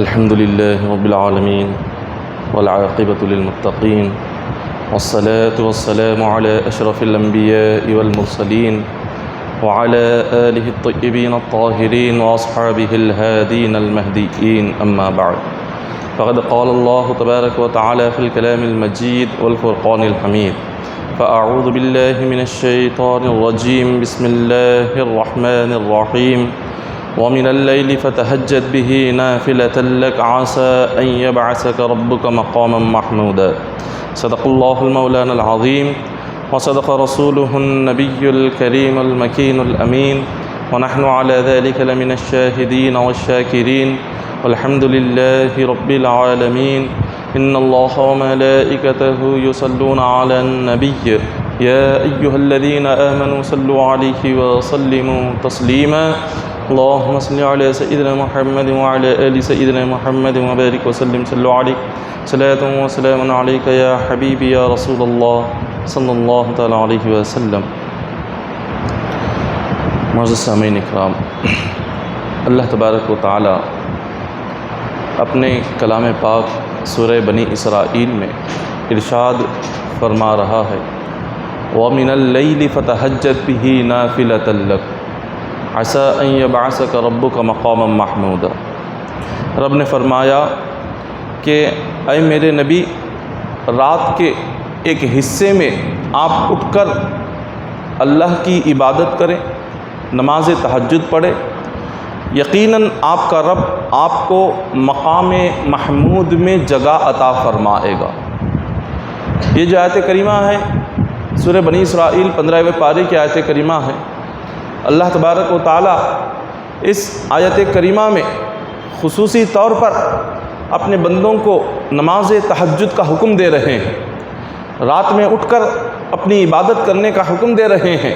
الحمد لله رب العالمين والعاقبة للمتقين والصلاة والسلام على أشرف الأنبياء والمرسلين وعلى آله الطيبين الطاهرين وأصحابه الهادين المهديين، أما بعد، فقد قال الله تبارك وتعالى في الكلام المجيد والفرقان الحميد: فأعوذ بالله من الشيطان الرجيم، بسم الله الرحمن الرحيم، ومن الليل فتهجد به نافلة لك عسى أن يبعثك ربك مقاما محمودا. صدق الله المولانا العظيم وصدق رسوله النبي الكريم المكين الأمين، ونحن على ذلك لمن الشاهدين والشاكرين، والحمد لله رب العالمين. إن الله وملائكته يصلون على النبي يا أيها الذين آمنوا صلوا عليه وسلموا تسليما. اللهم صل على سيدنا محمد وعلى آل سيدنا محمد وبارك وسلم. صلوا عليه صلاة وسلام عليك يا حبيبي يا رسول الله صلی اللہ تعالیٰ علیہ وسلم. معزز سامعین اکرام، اللہ تبارک و تعالیٰ اپنے کلام پاک سورہ بنی اسرائیل میں ارشاد فرما رہا ہے: وَمِنَ اللَّيْلِ فَتَهَجَّدْ بِهِ نَافِلَةً لَكَ عَسَىٰ أَن يَبْعَثَكَ رَبُّكَ مَقَامًا مَحْمُودًا. رب نے فرمایا کہ اے میرے نبی، رات کے ایک حصے میں آپ اٹھ کر اللہ کی عبادت کریں، نماز تہجد پڑھیں. یقیناً آپ کا رب آپ کو مقام محمود میں جگہ عطا فرمائے گا. یہ جو آیت کریمہ ہے سورہ بنی اسرائیل 15ویں پارے کی آیت کریمہ ہے. اللہ تبارک و تعالیٰ اس آیت کریمہ میں خصوصی طور پر اپنے بندوں کو نماز تہجد کا حکم دے رہے ہیں، رات میں اٹھ کر اپنی عبادت کرنے کا حکم دے رہے ہیں.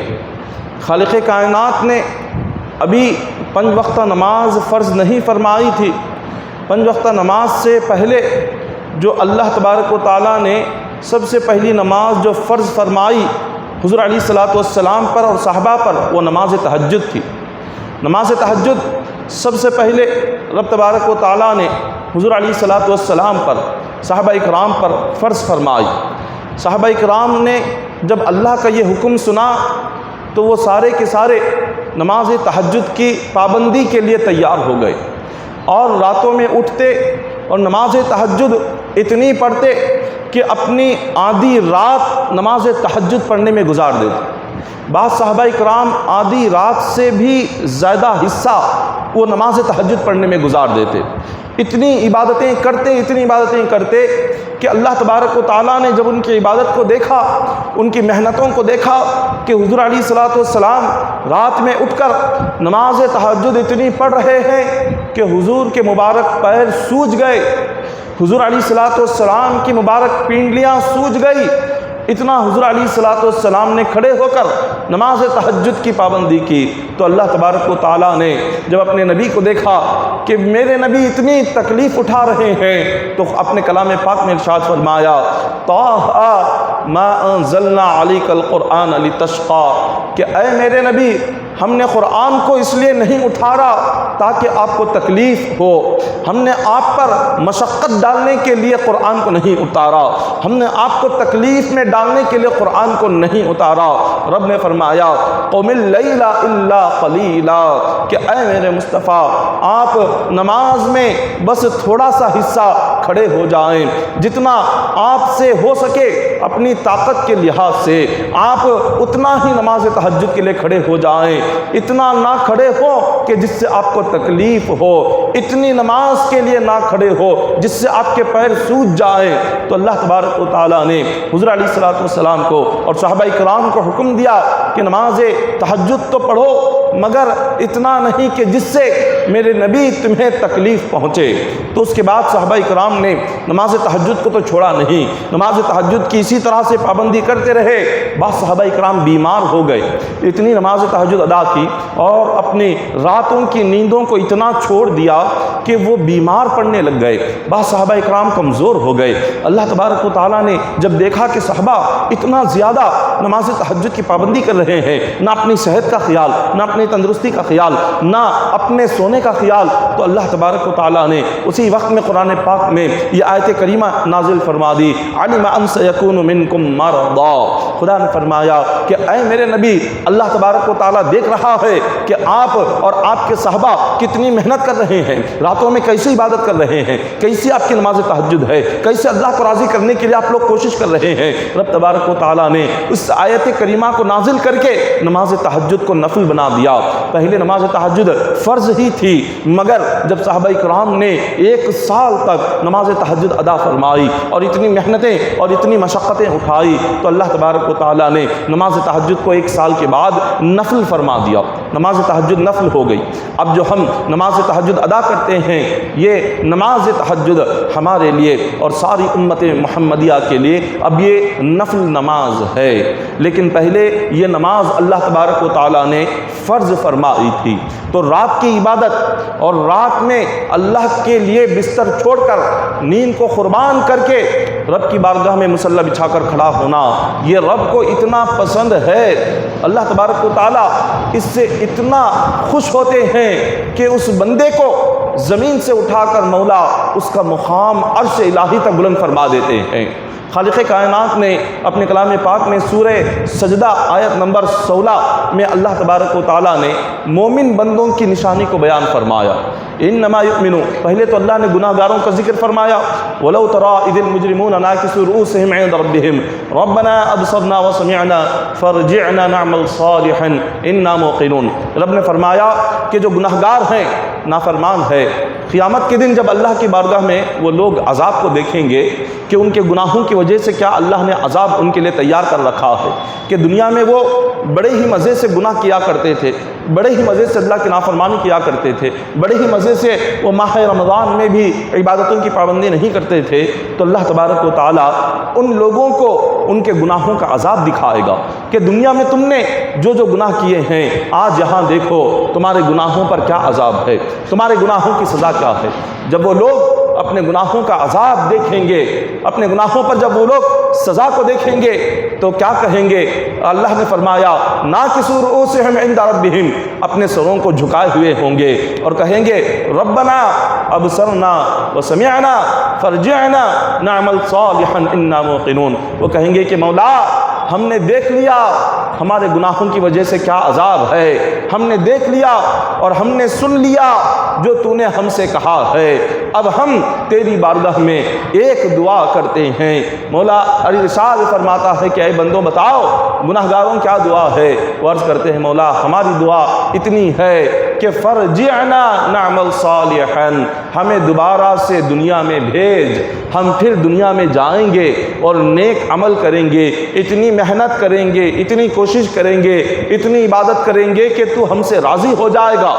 خالق کائنات نے ابھی 5 وقتہ نماز فرض نہیں فرمائی تھی. 5 وقتہ نماز سے پہلے جو اللہ تبارک و تعالیٰ نے سب سے پہلی نماز جو فرض فرمائی حضور علیہ الصلاۃ والسلام پر اور صحابہ پر، وہ نماز تہجد تھی. نماز تہجد سب سے پہلے رب تبارک و تعالیٰ نے حضور علیہ الصلاۃ والسلام پر، صحابہ اکرام پر فرض فرمائی. صحابہ اکرام نے جب اللہ کا یہ حکم سنا تو وہ سارے کے سارے نماز تہجد کی پابندی کے لیے تیار ہو گئے، اور راتوں میں اٹھتے اور نماز تہجد اتنی پڑھتے کہ اپنی آدھی رات نماز تہجد پڑھنے میں گزار دیتے. بعض صحابہ اکرام آدھی رات سے بھی زیادہ حصہ وہ نماز تہجد پڑھنے میں گزار دیتے. اتنی عبادتیں کرتے کہ اللہ تبارک و تعالیٰ نے جب ان کی عبادت کو دیکھا، ان کی محنتوں کو دیکھا کہ حضور علیہ الصلاۃ والسلام رات میں اٹھ کر نماز تہجد اتنی پڑھ رہے ہیں کہ حضور کے مبارک پیر سوج گئے، حضور علیہ الصلاۃ والسلام کی مبارک پینڈلیاں سوج گئی. اتنا حضور علیہ الصلاۃ والسلام نے کھڑے ہو کر نماز تہجد کی پابندی کی. تو اللہ تبارک و تعالیٰ نے جب اپنے نبی کو دیکھا کہ میرے نبی اتنی تکلیف اٹھا رہے ہیں تو اپنے کلام پاک میں ارشاد فرمایا: طٰہٰ مَا أَنزَلْنَا عَلَيْكَ الْقُرْآنَ لِتَشْقَىٰ، کہ اے میرے نبی، ہم نے قرآن کو اس لیے نہیں اتارا تاکہ آپ کو تکلیف ہو. ہم نے آپ پر مشقت ڈالنے کے لیے قرآن کو نہیں اتارا، ہم نے آپ کو تکلیف میں ڈالنے کے لیے قرآن کو نہیں اتارا. رب نے فرمایا: قُمِ اللَّيْلَ إِلَّا قَلِيلًا، کہ اے میرے مصطفیٰ، آپ نماز میں بس تھوڑا سا حصہ کھڑے ہو جائیں، جتنا آپ سے ہو سکے اپنی طاقت کے لحاظ سے آپ اتنا ہی نماز تہجد کے لیے کھڑے ہو جائیں. اتنا نہ کھڑے ہو کہ جس سے آپ کو تکلیف ہو، اتنی نماز کے لیے نہ کھڑے ہو جس سے آپ کے پیر سوج جائیں. تو اللہ تبارک و تعالیٰ نے حضور علیہ الصلاۃ والسلام کو اور صحابہ اکرام کو حکم دیا کہ نماز تہجد تو پڑھو، مگر اتنا نہیں کہ جس سے میرے نبی تمہیں تکلیف پہنچے. تو اس کے بعد صحابہ اکرام نے نماز تہجد کو تو چھوڑا نہیں، نماز تہجد کی اسی طرح سے پابندی کرتے رہے. بعض صحابہ اکرام بیمار ہو گئے، اتنی نماز تہجد ادا کی اور اپنی راتوں کی نیندوں کو اتنا چھوڑ دیا کہ وہ بیمار پڑنے لگ گئے. بعض صحابہ اکرام کمزور ہو گئے. اللہ تبارک و تعالیٰ نے جب دیکھا کہ صحابہ اتنا زیادہ نماز تہجد کی پابندی کر رہے ہیں، نہ اپنی صحت کا خیال، نہ اپنی تندرستی کا خیال، نہ اپنے سونے کا خیال، تو اللہ تبارک و تعالیٰ نے اسی وقت میں قرآن پاک میں یہ آیت کریمہ نازل فرما دی، علم ان سیکون منکم مرضا۔ خدا نے فرمایا کہ اے میرے نبی، اللہ تبارک و تعالیٰ دیکھ رہا ہے کہ آپ اور آپ کے صحابہ کتنی محنت کر رہے ہیں، راتوں میں کیسی عبادت کر رہے ہیں، کیسی آپ کی نماز تہجد ہے، کیسے اللہ کو راضی کرنے کے لیے آپ لوگ کوشش کر رہے ہیں۔ رب تبارک و تعالیٰ نے اس آیت کریمہ کو نازل کر کے نماز تہجد کو نفل بنا دیا۔ پہلے نماز تہجد فرض ہی تھی، مگر جب صحابہ کرام نے 1 سال تک نماز تہجد ادا فرمائی اور اتنی محنتیں اور اتنی مشقتیں اٹھائی، تو اللہ تبارک و تعالیٰ نے نماز تہجد کو 1 سال کے بعد نفل فرما دیا۔ نماز تہجد نفل ہو گئی۔ اب جو ہم نماز تہجد ادا کرتے ہیں، یہ نماز تہجد ہمارے لیے اور ساری امت محمدیہ کے لیے اب یہ نفل نماز ہے، لیکن پہلے یہ نماز اللہ تبارک و تعالیٰ نے فرض فرمائی تھی۔ تو رات کی عبادت اور رات میں اللہ کے لیے بستر چھوڑ کر نیند کو قربان کر کے رب کی بارگاہ میں مصلی بچھا کر کھڑا ہونا، یہ رب کو اتنا پسند ہے، اللہ تبارک و تعالیٰ اس سے اتنا خوش ہوتے ہیں کہ اس بندے کو زمین سے اٹھا کر مولا اس کا مقام عرش الہی تک بلند فرما دیتے ہیں۔ خالق کائنات نے اپنے کلام پاک میں سورہ سجدہ آیت نمبر 16 میں اللہ تبارک و تعالیٰ نے مومن بندوں کی نشانی کو بیان فرمایا۔ انما یؤمنون، پہلے تو اللہ نے گناہ گاروں کا ذکر فرمایا، ولو تری اذ المجرمون ناکسوا رؤوسهم عند ربهم ربنا ابصرنا وسمعنا فارجعنا نعمل صالحا انا موقنون۔ رب نے فرمایا کہ جو گناہ گار ہیں، نافرمان ہے، قیامت کے دن جب اللہ کی بارگاہ میں وہ لوگ عذاب کو دیکھیں گے کہ ان کے گناہوں کی وجہ سے کیا اللہ نے عذاب ان کے لیے تیار کر رکھا ہے، کہ دنیا میں وہ بڑے ہی مزے سے گناہ کیا کرتے تھے، بڑے ہی مزے سے اللہ کی نافرمانی کیا کرتے تھے، بڑے ہی مزے سے وہ ماہ رمضان میں بھی عبادتوں کی پابندی نہیں کرتے تھے، تو اللہ تبارک و تعالیٰ ان لوگوں کو ان کے گناہوں کا عذاب دکھائے گا کہ دنیا میں تم نے جو جو گناہ کیے ہیں، آج یہاں دیکھو تمہارے گناہوں پر کیا عذاب ہے، تمہارے گناہوں کی سزا کیا ہے۔ جب وہ لوگ اپنے گناہوں کا عذاب دیکھیں گے، اپنے گناہوں پر جب وہ لوگ سزا کو دیکھیں گے، تو کیا کہیں گے؟ اللہ نے فرمایا ناکسوا رؤوسهم عند ربهم، اپنے سروں کو جھکائے ہوئے ہوں گے اور کہیں گے ربنا ابصرنا وسمعنا فارجعنا نعمل صالحا انا موقنون۔ وہ کہیں گے کہ مولا ہم نے دیکھ لیا ہمارے گناہوں کی وجہ سے کیا عذاب ہے، ہم نے دیکھ لیا اور ہم نے سن لیا جو تو نے ہم سے کہا ہے، اب ہم تیری بارگاہ میں ایک دعا کرتے ہیں۔ مولا ارشاد فرماتا ہے کہ اے بندوں بتاؤ گناہ گاروں کیا دعا ہے؟ وہ عرض کرتے ہیں مولا ہماری دعا اتنی ہے کہ فرجعنا نعمل صالحا، ہمیں دوبارہ سے دنیا میں بھیج، ہم پھر دنیا میں جائیں گے اور نیک عمل کریں گے، اتنی محنت کریں گے، اتنی کوشش کریں گے، اتنی عبادت کریں گے کہ تو ہم سے راضی ہو جائے گا،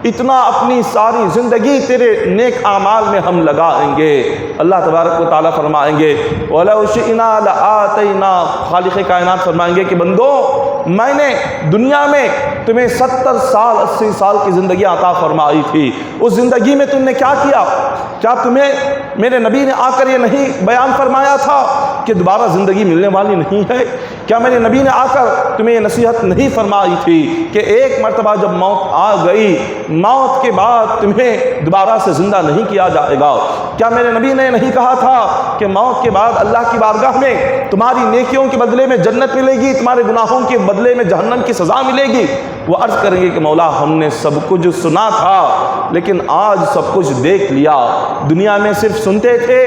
اتنا اپنی ساری زندگی تیرے نیک اعمال میں ہم لگائیں گے۔ اللہ تبارک و تعالیٰ فرمائیں گے وَلَوْ شِئْنَا لَآتَيْنَا، خالق کائنات فرمائیں گے کہ بندو میں نے دنیا میں تمہیں 70 سال 80 سال کی زندگی عطا فرمائی تھی، اس زندگی میں تم نے کیا کیا؟ کیا تمہیں میرے نبی نے آ کر یہ نہیں بیان فرمایا تھا کہ دوبارہ زندگی ملنے والی نہیں ہے؟ کیا میرے نبی نے آ کر تمہیں یہ نصیحت نہیں فرمائی تھی کہ ایک مرتبہ جب موت آ گئی، موت کے بعد تمہیں دوبارہ سے زندہ نہیں کیا جائے گا؟ کیا میرے نبی نے نہیں کہا تھا کہ موت کے بعد اللہ کی بارگاہ میں تمہاری نیکیوں کے بدلے میں جنت ملے گی، تمہارے گناہوں کے بدلے میں جہنم کی سزا ملے گی؟ وہ عرض کریں گے کہ مولا ہم نے سب کچھ سنا تھا لیکن آج سب کچھ دیکھ لیا، دنیا میں صرف سنتے تھے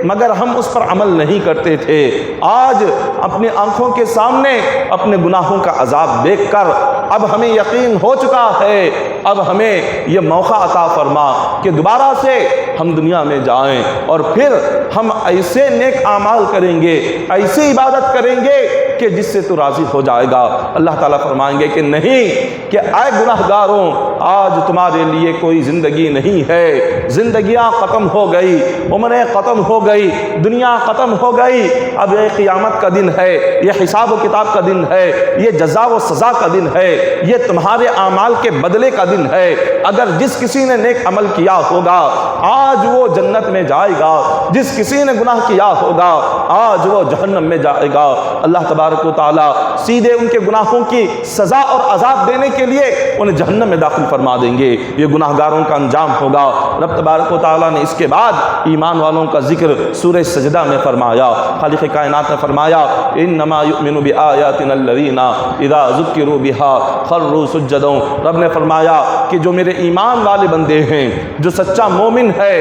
مگر ہم اس پر عمل نہیں کرتے تھے، آج اپنی آنکھوں کے سامنے اپنے گناہوں کا عذاب دیکھ کر اب ہمیں یقین ہو چکا ہے، اب ہمیں یہ موقع عطا فرما کہ دوبارہ سے ہم دنیا میں جائیں اور پھر ہم ایسے نیک اعمال کریں گے، ایسی عبادت کریں گے کہ جس سے تو راضی ہو جائے گا۔ اللہ تعالیٰ فرمائیں گے کہ نہیں، کہ اے گناہ گاروں، آج تمہارے لیے کوئی زندگی نہیں ہے، زندگیاں ختم ہو گئی، عمریں ختم ہو گئی، دنیا ختم ہو گئی، اب یہ قیامت کا دن ہے، یہ حساب و کتاب کا دن ہے، یہ جزا و سزا کا دن ہے، یہ تمہارے اعمال کے بدلے کا دن ہے۔ اگر جس کسی نے نیک عمل کیا ہوگا آج وہ جنت میں جائے گا، جس کسی نے گناہ کیا ہوگا آج وہ جہنم میں جائے گا۔ اللہ تبارک و تعالی سیدھے ان کے گناہوں کی سزا اور عذاب دینے کے لیے انہیں جہنم میں داخل فرما دیں گے، یہ گناہ گاروں کا انجام ہوگا۔ رب تبارک و تعالی نے اس کے بعد ایمان والوں کا ذکر سورہ سجدہ میں فرمایا۔ خالق کائنات نے فرمایا انما یؤمن بآیاتنا الذین اذا ذکروا بها خروا سجدا۔ رب نے فرمایا کہ جو میرے ایمان والے بندے ہیں، جو سچا مومن ہے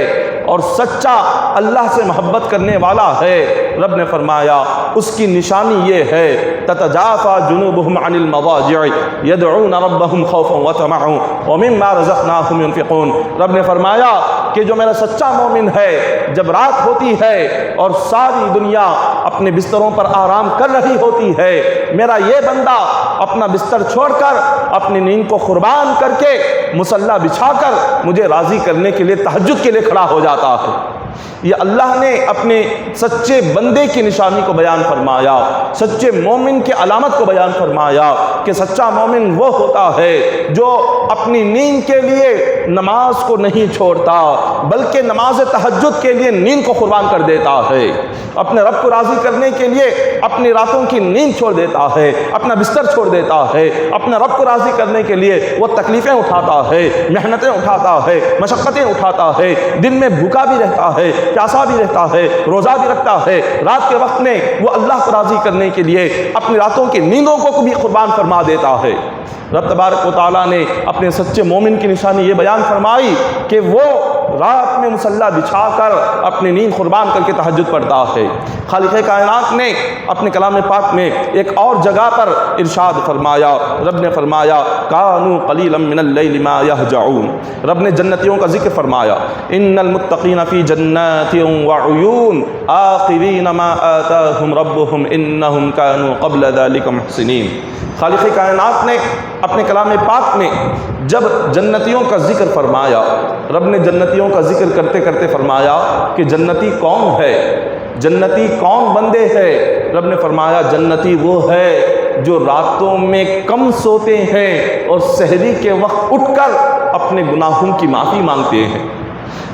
اور سچا اللہ سے محبت کرنے والا ہے، رب نے فرمایا اس کی نشانی یہ ہے تتجافى جنوبهم عن المضاجع يدعون ربهم خوفا وطمعا ومما رزقناهم ينفقون۔ رب نے فرمایا کہ جو میرا سچا مومن ہے، جب رات ہوتی ہے اور ساری دنیا اپنے بستروں پر آرام کر رہی ہوتی ہے، میرا یہ بندہ اپنا بستر چھوڑ کر اپنی نیند کو قربان کر کے مصلی بچھا کر مجھے راضی کرنے کے لیے تہجد کے لیے کھڑا ہو جاتا ہے۔ یہ اللہ نے اپنے سچے بندے کی نشانی کو بیان فرمایا، سچے مومن کے علامت کو بیان فرمایا کہ سچا مومن وہ ہوتا ہے جو اپنی نیند کے لیے نماز کو نہیں چھوڑتا بلکہ نماز تہجد کے لیے نیند کو قربان کر دیتا ہے، اپنے رب کو راضی کرنے کے لیے اپنی راتوں کی نیند چھوڑ دیتا ہے، اپنا بستر چھوڑ دیتا ہے، اپنے رب کو راضی کرنے کے لیے وہ تکلیفیں اٹھاتا ہے، محنتیں اٹھاتا ہے، مشقتیں اٹھاتا ہے، دن میں بھوکا بھی رہتا ہے، پیاسا بھی رہتا ہے، روزہ بھی رکھتا ہے، رات کے وقت میں وہ اللہ کو راضی کرنے کے لیے اپنی راتوں کی نیندوں کو بھی قربان فرما دیتا ہے۔ رب تبارک و تعالیٰ نے اپنے سچے مومن کی نشانی یہ بیان فرمائی کہ وہ رات میں مصلی بچھا کر اپنی نیند قربان کر کے تہجد پڑھتا ہے۔ خالق کائنات نے اپنے کلام پاک میں ایک اور جگہ پر ارشاد فرمایا، رب نے فرمایا کانوا قلیلا من اللیل ما یہجعون۔ رب نے جنتیوں کا ذکر فرمایا ان المتقین فی جنات وعیون آخذین ما آتاہم ربہم انہم کانوا قبل ذلک محسنین۔ خالق کائنات نے اپنے کلام پاک میں جب جنتیوں کا ذکر فرمایا، رب نے جنتیوں کا ذکر کرتے کرتے فرمایا کہ جنتی کون ہے، جنتی کون بندے ہیں؟ رب نے فرمایا جنتی وہ ہے جو راتوں میں کم سوتے ہیں اور سحری کے وقت اٹھ کر اپنے گناہوں کی معافی مانگتے ہیں۔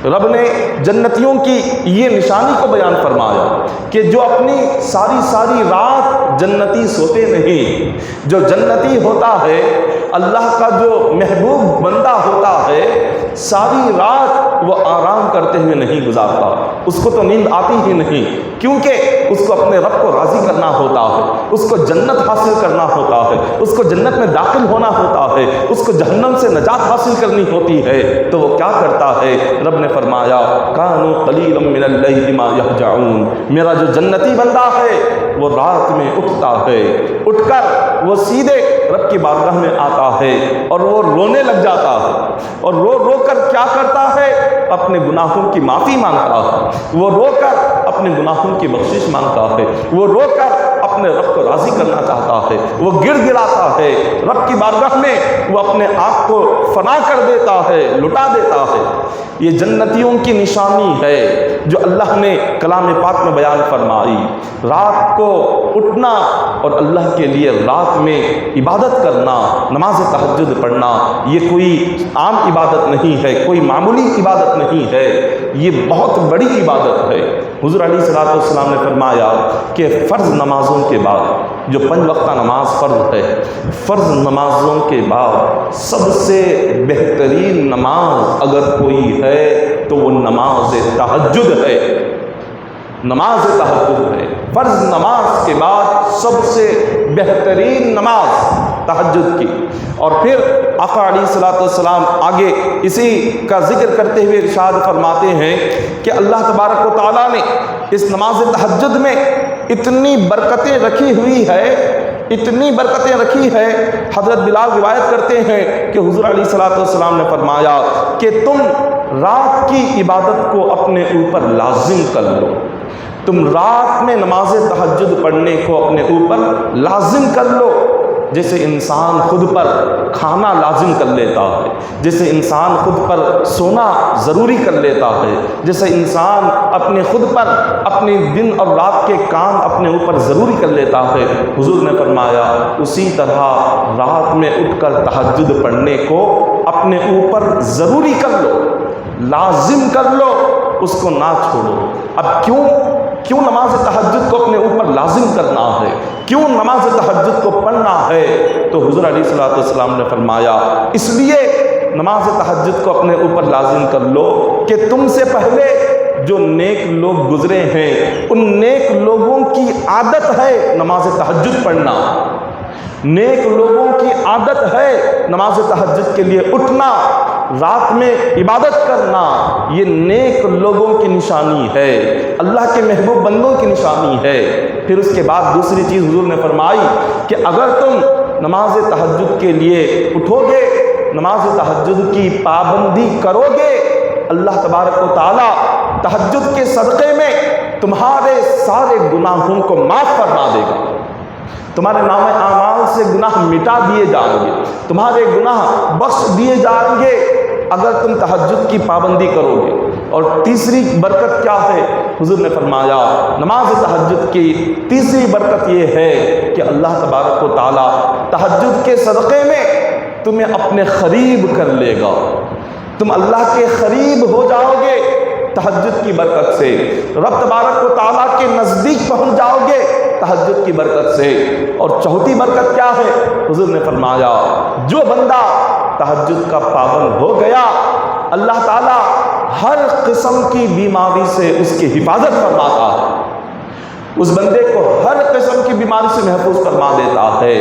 رب نے جنتیوں کی یہ نشانی کو بیان فرمایا کہ جو اپنی ساری رات جنتی سوتے نہیں، جو جنتی ہوتا ہے، اللہ کا جو محبوب بندہ ہوتا ہے، ساری رات وہ آرام کرتے ہوئے نہیں گزارتا، اس کو تو نیند آتی ہی نہیں، کیونکہ اس کو اپنے رب کو راضی کرنا ہوتا ہے، اس کو جنت حاصل کرنا ہوتا ہے، اس کو جنت میں داخل ہونا ہوتا ہے، اس کو جہنم سے نجات حاصل کرنی ہوتی ہے، تو وہ کیا کرتا ہے؟ رب نے فرمایا کانوا قلیلا من اللیل ما یہجعون۔ میرا جو جنتی بندہ ہے وہ رات میں اٹھتا ہے، اٹھ کر وہ سیدھے رب کی بارگاہ میں آتا ہے اور وہ رونے لگ جاتا ہے، اور رو رو کر کیا کرتا ہے؟ اپنے گناہوں کی معافی مانگتا ہے، وہ رو کر اپنے گناہوں کی بخشش مانگتا ہے، وہ رو کر اپنے رب کو راضی کرنا چاہتا ہے، وہ گڑ گڑاتا ہے رب کی بارگاہ میں، وہ اپنے آپ کو فنا کر دیتا ہے، لٹا دیتا ہے۔ یہ جنتیوں کی نشانی ہے جو اللہ نے کلام پاک میں بیان فرمائی۔ رات کو اٹھنا اور اللہ کے لیے رات میں عبادت کرنا، نماز تہجد پڑھنا، یہ کوئی عام عبادت نہیں ہے، کوئی معمولی عبادت نہیں ہے، یہ بہت بڑی عبادت ہے۔ حضور علیہ السلام نے فرمایا کہ فرض نمازوں کے بعد، جو 5 وقتہ نماز فرض ہے، فرض نمازوں کے بعد سب سے بہترین نماز اگر کوئی ہے تو وہ نماز تہجد ہے، نماز تہجد ہے۔ فرض نماز کے بعد سب سے بہترین نماز تہجد کی۔ اور پھر آقا علیہ السلام آگے اسی کا ذکر کرتے ہوئے ارشاد فرماتے ہیں کہ اللہ تبارک و تعالیٰ نے اس نماز تہجد میں اتنی برکتیں رکھی ہوئی ہے، اتنی برکتیں رکھی ہے، حضرت بلال روایت کرتے ہیں کہ حضور علیہ السلام نے فرمایا کہ تم رات کی عبادت کو اپنے اوپر لازم کر لو، تم رات میں نماز تہجد پڑھنے کو اپنے اوپر لازم کر لو، جیسے انسان خود پر کھانا لازم کر لیتا ہے، جیسے انسان خود پر سونا ضروری کر لیتا ہے، جیسے انسان اپنے خود پر اپنے دن اور رات کے کام اپنے اوپر ضروری کر لیتا ہے، حضور نے فرمایا اسی طرح رات میں اٹھ کر تہجد پڑھنے کو اپنے اوپر ضروری کر لو، لازم کر لو، اس کو نہ چھوڑو۔ اب کیوں نماز تہجد کو اپنے اوپر لازم کرنا ہے، کیوں نماز تہجد کو پڑھنا ہے؟ تو حضور علیہ الصلوۃ والسلام نے فرمایا اس لیے نماز تہجد کو اپنے اوپر لازم کر لو کہ تم سے پہلے جو نیک لوگ گزرے ہیں ان نیک لوگوں کی عادت ہے نماز تہجد پڑھنا، نیک لوگوں کی عادت ہے نماز تہجد کے لیے اٹھنا، رات میں عبادت کرنا، یہ نیک لوگوں کی نشانی ہے، اللہ کے محبوب بندوں کی نشانی ہے۔ پھر اس کے بعد دوسری چیز حضور نے فرمائی کہ اگر تم نماز تہجد کے لیے اٹھو گے، نماز تہجد کی پابندی کرو گے، اللہ تبارک و تعالی تہجد کے صدقے میں تمہارے سارے گناہوں کو معاف فرما دے گا، تمہارے نام اعمال سے گناہ مٹا دیے جائیں گے، تمہارے گناہ بخش دیے جائیں گے اگر تم تہجد کی پابندی کرو گے۔ اور تیسری برکت کیا ہے؟ حضور نے فرمایا نماز تہجد کی تیسری برکت یہ ہے کہ اللہ تبارک و تعالی تہجد کے صدقے میں تمہیں اپنے قریب کر لے گا، تم اللہ کے قریب ہو جاؤ گے تہجد کی برکت سے، رب تبارک و تعالیٰ کے نزدیک پہنچ جاؤ گے تہجد کی برکت سے۔ اور چوتھی برکت کیا ہے؟ حضور نے فرمایا جو بندہ تہجد کا پابند ہو گیا اللہ تعالیٰ ہر قسم کی بیماری سے اس کی حفاظت فرماتا ہے، اس بندے کو ہر قسم کی بیماری سے محفوظ فرما دیتا ہے،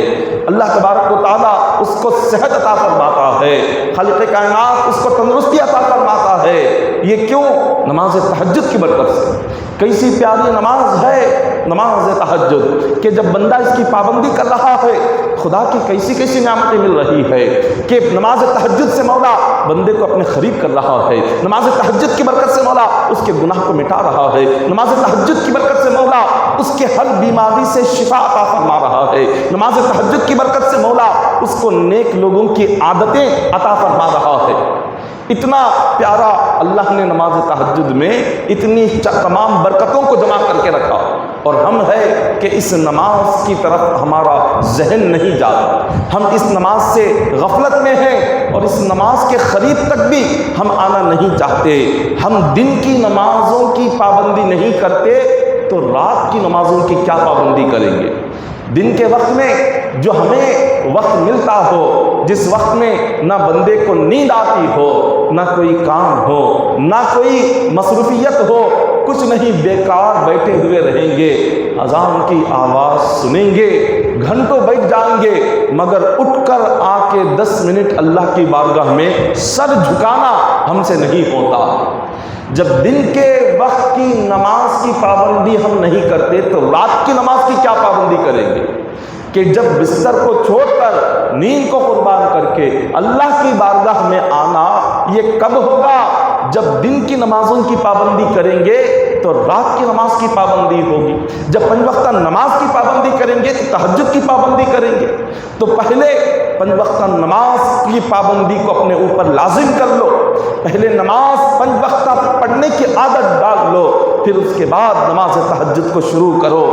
اللہ تبارک و تعالیٰ اس کو صحت عطا فرماتا ہے، خالق کائنات اس کو تندرستی عطا فرماتا ہے۔ یہ کیوں؟ نماز تہجد کی برکت سے۔ کیسی پیاری نماز ہے نماز تہجد کہ جب بندہ اس کی پابندی کر رہا ہے خدا کی کیسی کیسی نعمتیں مل رہی ہے کہ نماز تہجد سے مولا بندے کو اپنے قریب کر رہا ہے، نماز تہجد کی برکت سے مولا اس کے گناہ کو مٹا رہا ہے، نماز تہجد کی برکت سے مولا اس کے ہر بیماری سے شفا عطا فرما رہا ہے، نماز تہجد کی برکت سے مولا اس کو نیک لوگوں کی عادتیں عطا فرما رہا ہے۔ اتنا پیارا اللہ نے نماز تہجد میں اتنی تمام برکتوں کو جمع کر کے رکھا، اور ہم ہے کہ اس نماز کی طرف ہمارا ذہن نہیں جاتا، ہم اس نماز سے غفلت میں ہیں اور اس نماز کے قریب تک بھی ہم آنا نہیں چاہتے۔ ہم دن کی نمازوں کی پابندی نہیں کرتے تو رات کی نمازوں کی کیا پابندی کریں گے؟ دن کے وقت میں جو ہمیں وقت ملتا ہو، جس وقت میں نہ بندے کو نیند آتی ہو، نہ کوئی کام ہو، نہ کوئی مصروفیت ہو، کچھ نہیں، بیکار بیٹھے ہوئے رہیں گے، اذان کی آواز سنیں گے، گھنٹوں بیٹھ جائیں گے، مگر اٹھ کر آ کے 10 منٹ اللہ کی بارگاہ میں سر جھکانا ہم سے نہیں ہوتا۔ جب دن کے وقت کی نماز کی پابندی ہم نہیں کرتے تو رات کی نماز کی کیا پابندی کریں گے؟ کہ جب بستر کو چھوڑ کر نیند کو قربان کر کے اللہ کی بارگاہ میں آنا یہ کب ہوگا؟ جب دن کی نمازوں کی پابندی کریں گے تو رات کی نماز کی پابندی ہوگی، جب 5 وقتہ نماز کی پابندی کریں گے تو تہجد کی پابندی کریں گے۔ تو پہلے 5 وقتہ نماز کی پابندی کو اپنے اوپر لازم کر لو، پہلے نماز 5 وقتہ پڑھنے کی عادت ڈال لو، پھر اس کے بعد نماز تہجد کو شروع کرو۔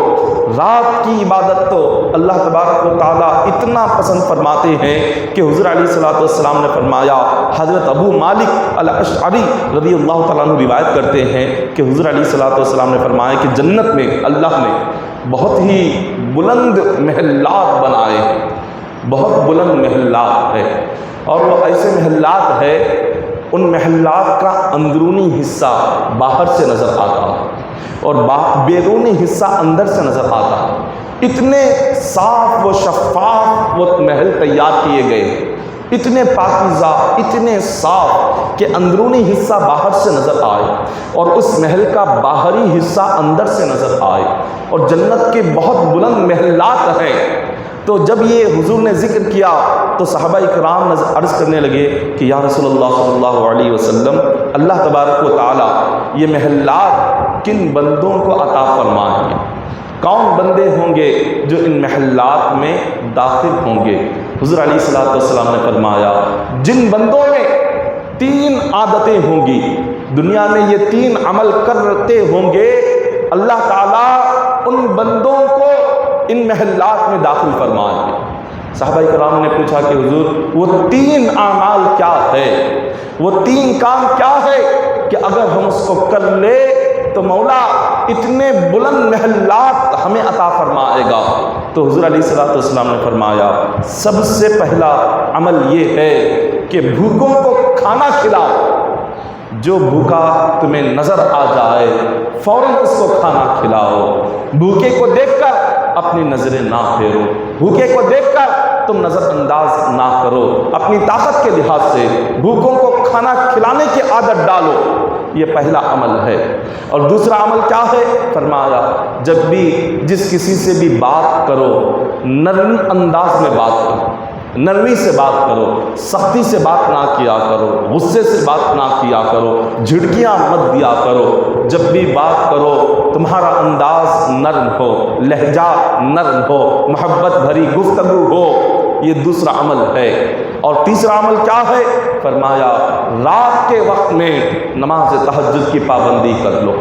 رات کی عبادت تو اللہ تبارک و تعالیٰ اتنا پسند فرماتے ہیں کہ حضور علیہ الصلوۃ والسلام نے فرمایا، حضرت ابو مالک الاشعری رضی اللہ تعالیٰ عنہ روایت کرتے ہیں کہ حضور علیہ الصلوۃ والسلام نے فرمایا کہ جنت میں اللہ نے بہت ہی بلند محلات بنائے ہیں، بہت بلند محلات ہے، اور وہ ایسے محلات ہے ان محلات کا اندرونی حصہ باہر سے نظر آتا ہے اور بیرونی حصہ اندر سے نظر آتا ہے۔ اتنے صاف و شفاف وہ محل تیار کیے گئے، اتنے پاکیزہ، اتنے صاف کہ اندرونی حصہ باہر سے نظر آئے اور اس محل کا باہری حصہ اندر سے نظر آئے، اور جنت کے بہت بلند محلات ہیں۔ تو جب یہ حضور نے ذکر کیا تو صحابہ اکرام عرض کرنے لگے کہ یا رسول اللہ صلی اللہ علیہ وسلم، اللہ تبارک و تعالی یہ محلات کن بندوں کو عطا فرمائیں گے؟ کون بندے ہوں گے جو ان محلات میں داخل ہوں گے؟ حضور علیہ الصلوۃ والسلام نے فرمایا جن بندوں میں 3 عادتیں ہوں گی، دنیا میں یہ 3 عمل کرتے ہوں گے، اللہ تعالیٰ ان بندوں کو ان محلات میں داخل فرمائیں گے۔ صحابہ کرام نے پوچھا کہ حضور وہ 3 اعمال کیا ہے، وہ 3 کام کیا ہے کہ اگر ہم اس کو کر لے تو مولا اتنے بلند محلات ہمیں عطا فرمائے گا؟ تو حضور علیہ الصلوۃ والسلام نے فرمایا سب سے پہلا عمل یہ ہے کہ بھوکوں کو کھانا کھلاؤ۔ جو بھوکا تمہیں نظر آ جائے فوراً اس کو کھانا کھلاؤ۔ بھوکے کو دیکھ کر اپنی نظریں نہ پھیرو، بھوکے کو دیکھ کر تم نظر انداز نہ کرو، اپنی طاقت کے لحاظ سے بھوکوں کو کھانا کھلانے کی عادت ڈالو۔ یہ پہلا عمل ہے۔ اور دوسرا عمل کیا ہے؟ فرمایا جب بھی جس کسی سے بھی بات کرو نرم انداز میں بات کرو، نرمی سے بات کرو، سختی سے بات نہ کیا کرو، غصے سے بات نہ کیا کرو، جھڑکیاں مت دیا کرو۔ جب بھی بات کرو تمہارا انداز نرم ہو، لہجہ نرم ہو، محبت بھری گفتگو ہو۔ یہ دوسرا عمل ہے۔ اور تیسرا عمل کیا ہے؟ فرمایا رات کے وقت میں نماز تہجد کی پابندی کر لو۔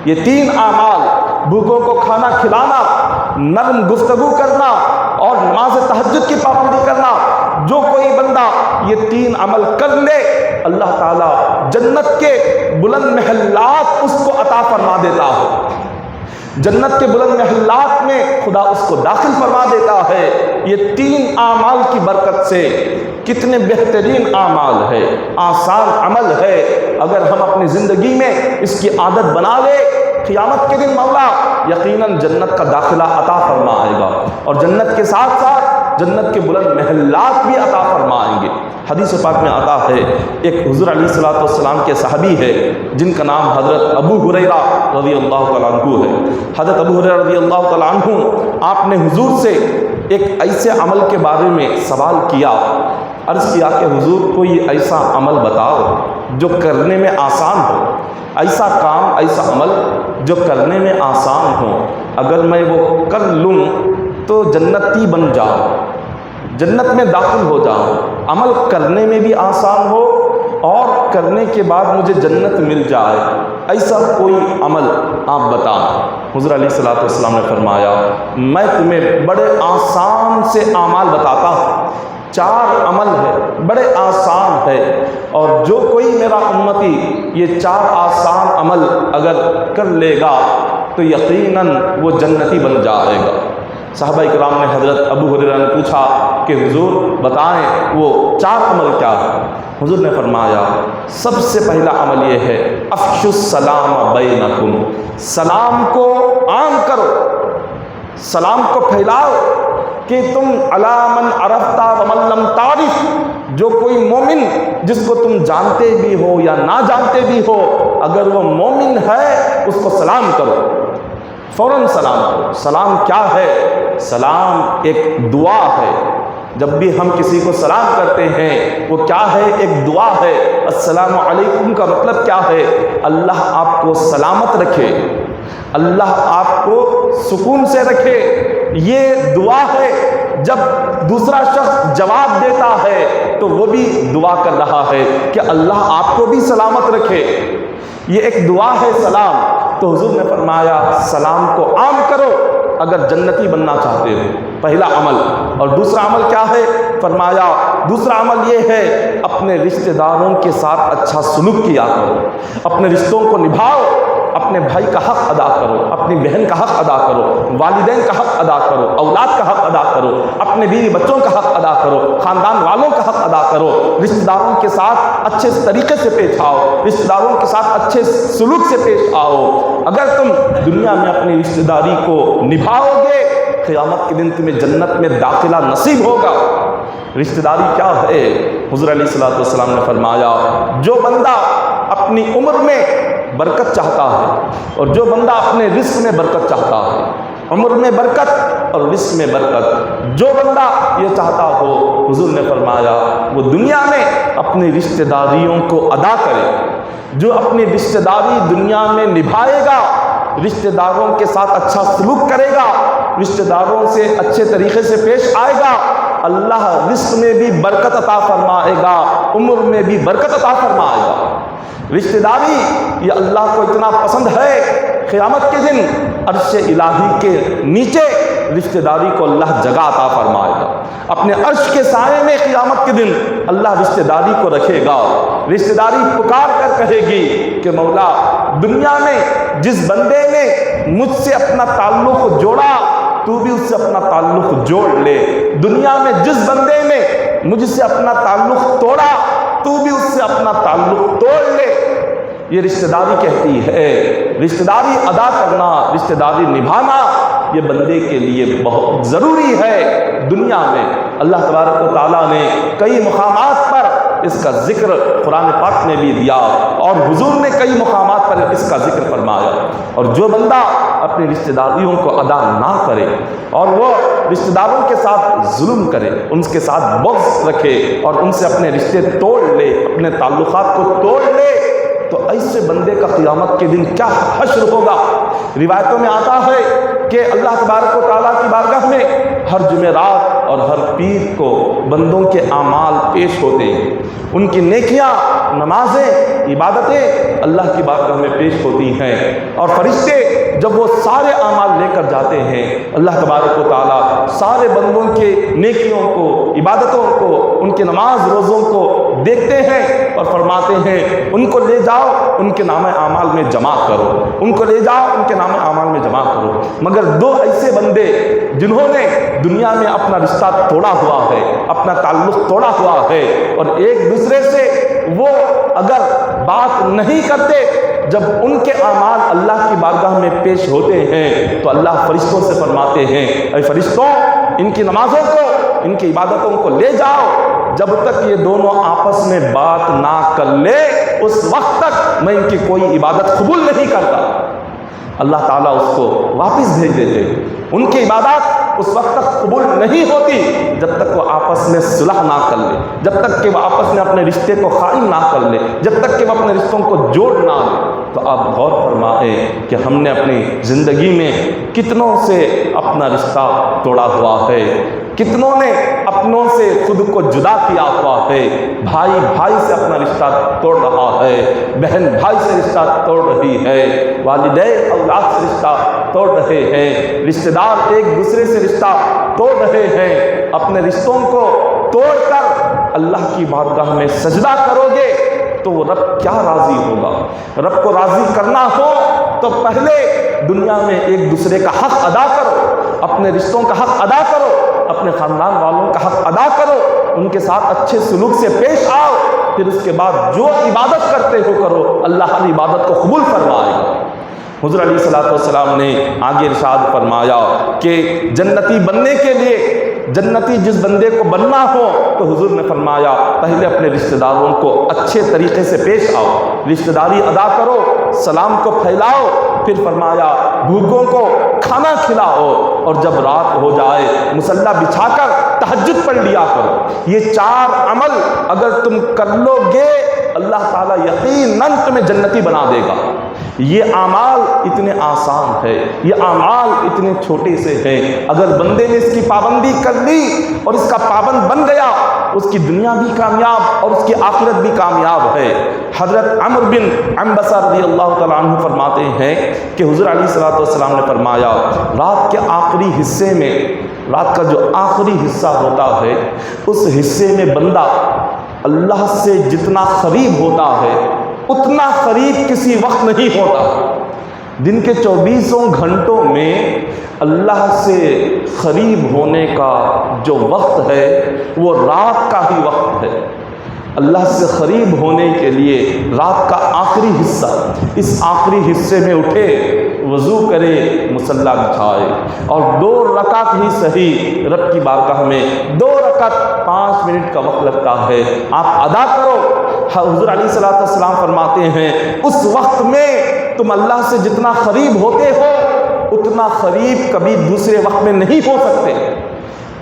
یہ 3 اعمال، بھوکوں کو کھانا کھلانا، نرم گفتگو کرنا اور نماز تہجد کی پابندی کرنا، جو کوئی بندہ یہ 3 عمل کر لے اللہ تعالیٰ جنت کے بلند محلات اس کو عطا فرما دیتا ہے۔ جنت کے بلند محلات میں خدا اس کو داخل فرما دیتا ہے۔ یہ 3 اعمال کی برکت سے کتنے بہترین اعمال ہے، آسان عمل ہے۔ اگر ہم اپنی زندگی میں اس کی عادت بنا لے قیامت کے دن مولا یقیناً جنت کا داخلہ عطا فرمائے گا، اور جنت کے ساتھ ساتھ جنت کے بلند محلات بھی عطا فرمائیں گے۔ حدیث پاک میں آتا ہے ایک حضور علیہ الصلوۃ والسلام کے صحابی ہے جن کا نام حضرت ابو ہریرہ رضی اللہ تعالیٰ عنہ ہے۔ حضرت ابو ہریرہ رضی اللہ تعالیٰ عنہ آپ نے حضور سے ایک ایسے عمل کے بارے میں سوال کیا، عرض کیا کہ حضور کوئی ایسا عمل بتاؤ جو کرنے میں آسان ہو، ایسا کام، ایسا عمل جو کرنے میں آسان ہو، اگر میں وہ کر لوں تو جنتی بن جاؤں، جنت میں داخل ہو جاؤں، عمل کرنے میں بھی آسان ہو اور کرنے کے بعد مجھے جنت مل جائے، ایسا کوئی عمل آپ بتائیں۔ حضور علیہ الصلوۃ والسلام نے فرمایا میں تمہیں بڑے آسان سے اعمال بتاتا ہوں، 4 عمل ہے، بڑے آسان ہے، اور جو کوئی میرا امتی یہ 4 آسان عمل اگر کر لے گا تو یقیناً وہ جنتی بن جائے گا۔ صحابہ اکرام نے حضرت ابو ہریرہ نے پوچھا کہ حضور بتائیں وہ 4 عمل کیا ہے؟ حضور نے فرمایا سب سے پہلا عمل یہ ہے افشوا السلام بینکم، سلام کو عام کرو، سلام کو پھیلاؤ کہ تم علی من عرفت ومن لم تعرف، جو کوئی مومن جس کو تم جانتے بھی ہو یا نہ جانتے بھی ہو اگر وہ مومن ہے اس کو سلام کرو، فوراً سلام کرو۔ سلام کیا ہے؟ سلام ایک دعا ہے۔ جب بھی ہم کسی کو سلام کرتے ہیں وہ کیا ہے؟ ایک دعا ہے۔ السلام علیکم کا مطلب کیا ہے؟ اللہ آپ کو سلامت رکھے، اللہ آپ کو سکون سے رکھے، یہ دعا ہے۔ جب دوسرا شخص جواب دیتا ہے تو وہ بھی دعا کر رہا ہے کہ اللہ آپ کو بھی سلامت رکھے، یہ ایک دعا ہے سلام۔ تو حضور نے فرمایا سلام کو عام کرو اگر جنتی بننا چاہتے ہو، پہلا عمل۔ اور دوسرا عمل کیا ہے؟ فرمایا دوسرا عمل یہ ہے اپنے رشتہ داروں کے ساتھ اچھا سلوک کیا کرو، اپنے رشتوں کو نبھاؤ، اپنے بھائی کا حق ادا کرو، اپنی بہن کا حق ادا کرو، والدین کا حق ادا کرو، اولاد کا حق ادا کرو، اپنے بیوی بچوں کا حق ادا کرو، خاندان والوں کا حق ادا کرو، رشتہ داروں کے ساتھ اچھے طریقے سے پیش آؤ، رشتہ داروں کے ساتھ اچھے سلوک سے پیش آؤ۔ اگر تم دنیا میں اپنی رشتہ داری کو نبھاؤ گے قیامت کے دن تمہیں جنت میں داخلہ نصیب ہوگا۔ رشتہ داری کیا ہے؟ حضور علیہ الصلوۃ والسلام نے فرمایا جو بندہ اپنی عمر میں برکت چاہتا ہے اور جو بندہ اپنے رزق میں برکت چاہتا ہے، عمر میں برکت اور رزق میں برکت، جو بندہ یہ چاہتا ہو حضور نے فرمایا وہ دنیا میں اپنی رشتہ داریوں کو ادا کرے، جو اپنی رشتہ داری دنیا میں نبھائے گا رشتہ داروں کے ساتھ اچھا سلوک کرے گا، رشتہ داروں سے اچھے طریقے سے پیش آئے گا، اللہ رزق میں بھی برکت عطا فرمائے گا، عمر میں بھی برکت عطا فرمائے گا۔ رشتہ داری یہ اللہ کو اتنا پسند ہے، قیامت کے دن عرش الہی کے نیچے رشتہ داری کو اللہ جگہ عطا فرمائے گا۔ اپنے عرش کے سائے میں قیامت کے دن اللہ رشتہ داری کو رکھے گا۔ رشتہ داری پکار کر کہے گی کہ مولا، دنیا میں جس بندے نے مجھ سے اپنا تعلق جوڑا تو بھی اس سے اپنا تعلق جوڑ لے، دنیا میں جس بندے نے مجھ سے اپنا تعلق توڑا تو بھی اس سے اپنا تعلق توڑ لے۔ یہ رشتہ داری کہتی ہے۔ رشتہ داری ادا کرنا، رشتہ داری نبھانا یہ بندے کے لیے بہت ضروری ہے۔ دنیا میں اللہ تبارک و تعالیٰ نے کئی مقامات پر اس کا ذکر قرآن پاک میں بھی دیا، اور حضور نے کئی مقامات پر اس کا ذکر فرمایا۔ اور جو بندہ اپنی رشتہ داریوں کو ادا نہ کرے اور وہ رشتہ داروں کے ساتھ ظلم کرے، ان کے ساتھ بغض رکھے اور ان سے اپنے رشتے توڑ لے، اپنے تعلقات کو توڑ لے، تو ایسے بندے کا قیامت کے دن کیا حشر ہوگا۔ روایتوں میں آتا ہے کہ اللہ تبارک و تعالیٰ کی بارگاہ میں ہر جمعرات اور ہر پیر کو بندوں کے اعمال پیش ہوتے ہیں، ان کی نیکیاں، نمازیں، عبادتیں اللہ کی بارگاہ میں پیش ہوتی ہیں، اور فرشتے جب وہ سارے اعمال لے کر جاتے ہیں، اللہ تبارک و تعالیٰ سارے بندوں کے نیکیوں کو، عبادتوں کو، ان کے نماز روزوں کو دیکھتے ہیں اور فرماتے ہیں ان کو لے جاؤ، ان کے نام اعمال میں جمع کرو، ان کو لے جاؤ، ان کے نام اعمال میں جمع کرو۔ مگر دو ایسے بندے جنہوں نے دنیا میں اپنا رشتہ توڑا ہوا ہے، اپنا تعلق توڑا ہوا ہے، اور ایک دوسرے سے وہ اگر بات نہیں کرتے، جب ان کے اعمال اللہ کی بارگاہ میں پیش ہوتے ہیں تو اللہ فرشتوں سے فرماتے ہیں اے فرشتوں، ان کی نمازوں کو، ان کی عبادتوں کو لے جاؤ، جب تک یہ دونوں آپس میں بات نہ کر لے اس وقت تک میں ان کی کوئی عبادت قبول نہیں کرتا۔ اللہ تعالیٰ اس کو واپس بھیج دیتے۔ ان کی عبادات اس وقت تک قبول نہیں ہوتی جب تک وہ آپس میں صلح نہ کر لے، جب تک کہ وہ آپس میں اپنے رشتے کو قائم نہ کر لے، جب تک کہ وہ اپنے رشتوں کو جوڑ نہ لے۔ تو آپ غور فرمائیں کہ ہم نے اپنی زندگی میں کتنوں سے اپنا رشتہ توڑا ہوا ہے، کتنوں نے اپنوں سے خود کو جدا کیا ہوا ہے۔ بھائی بھائی سے اپنا رشتہ توڑ رہا ہے، بہن بھائی سے رشتہ توڑ رہی ہے، والدین اولاد سے رشتہ توڑ رہے ہیں، رشتہ دار ایک دوسرے سے رشتہ توڑ رہے ہیں۔ اپنے رشتوں کو توڑ کر اللہ کی بارگاہ میں سجدہ کرو گے تو وہ رب کیا راضی ہوگا۔ رب کو راضی کرنا ہو تو پہلے دنیا میں ایک دوسرے کا حق ادا کرو، اپنے رشتوں کا حق ادا کرو، اپنے خاندان والوں کا حق ادا کرو، ان کے ساتھ اچھے سلوک سے پیش آؤ، پھر اس کے بعد جو عبادت کرتے ہو کرو، اللہ ہر عبادت کو قبول فرمائے گا۔ حضور علیہ الصلوۃ والسلام نے آگے ارشاد فرمایا کہ جنتی بننے کے لیے، جنتی جس بندے کو بننا ہو تو حضور نے فرمایا پہلے اپنے رشتہ داروں کو اچھے طریقے سے پیش آؤ، رشتہ داری ادا کرو، سلام کو پھیلاؤ، پھر فرمایا بھوکوں کو کھانا کھلاؤ، اور جب رات ہو جائے مصلی بچھا کر تہجد پڑھ لیا کرو۔ یہ 4 عمل اگر تم کر لو گے اللہ تعالیٰ یقیناً تمہیں جنتی بنا دے گا۔ یہ اعمال اتنے آسان ہے، یہ اعمال اتنے چھوٹے سے ہیں، اگر بندے نے اس کی پابندی کر لی اور اس کا پابند بن گیا، اس کی دنیا بھی کامیاب اور اس کی آخرت بھی کامیاب ہے۔ حضرت عمرو بن عنبسہ رضی اللہ تعالیٰ عنہ فرماتے ہیں کہ حضور علیہ الصلوۃ والسلام نے فرمایا رات کے آخری حصے میں، رات کا جو آخری حصہ ہوتا ہے اس حصے میں بندہ اللہ سے جتنا قریب ہوتا ہے اتنا قریب کسی وقت نہیں ہوتا۔ دن کے 24 گھنٹوں میں اللہ سے قریب ہونے کا جو وقت ہے وہ رات کا ہی وقت ہے۔ اللہ سے قریب ہونے کے لیے رات کا آخری حصہ، اس آخری حصے میں اٹھے، وضو کرے، مصلی بچھائے، اور 2 رکعت ہی صحیح رب کی بارگاہ میں 2 رکعت 5 منٹ کا وقت لگتا ہے، آپ ادا کرو۔ حضور علیہ الصلوۃ والسلام فرماتے ہیں اس وقت میں تم اللہ سے جتنا قریب ہوتے ہو اتنا قریب کبھی دوسرے وقت میں نہیں ہو سکتے۔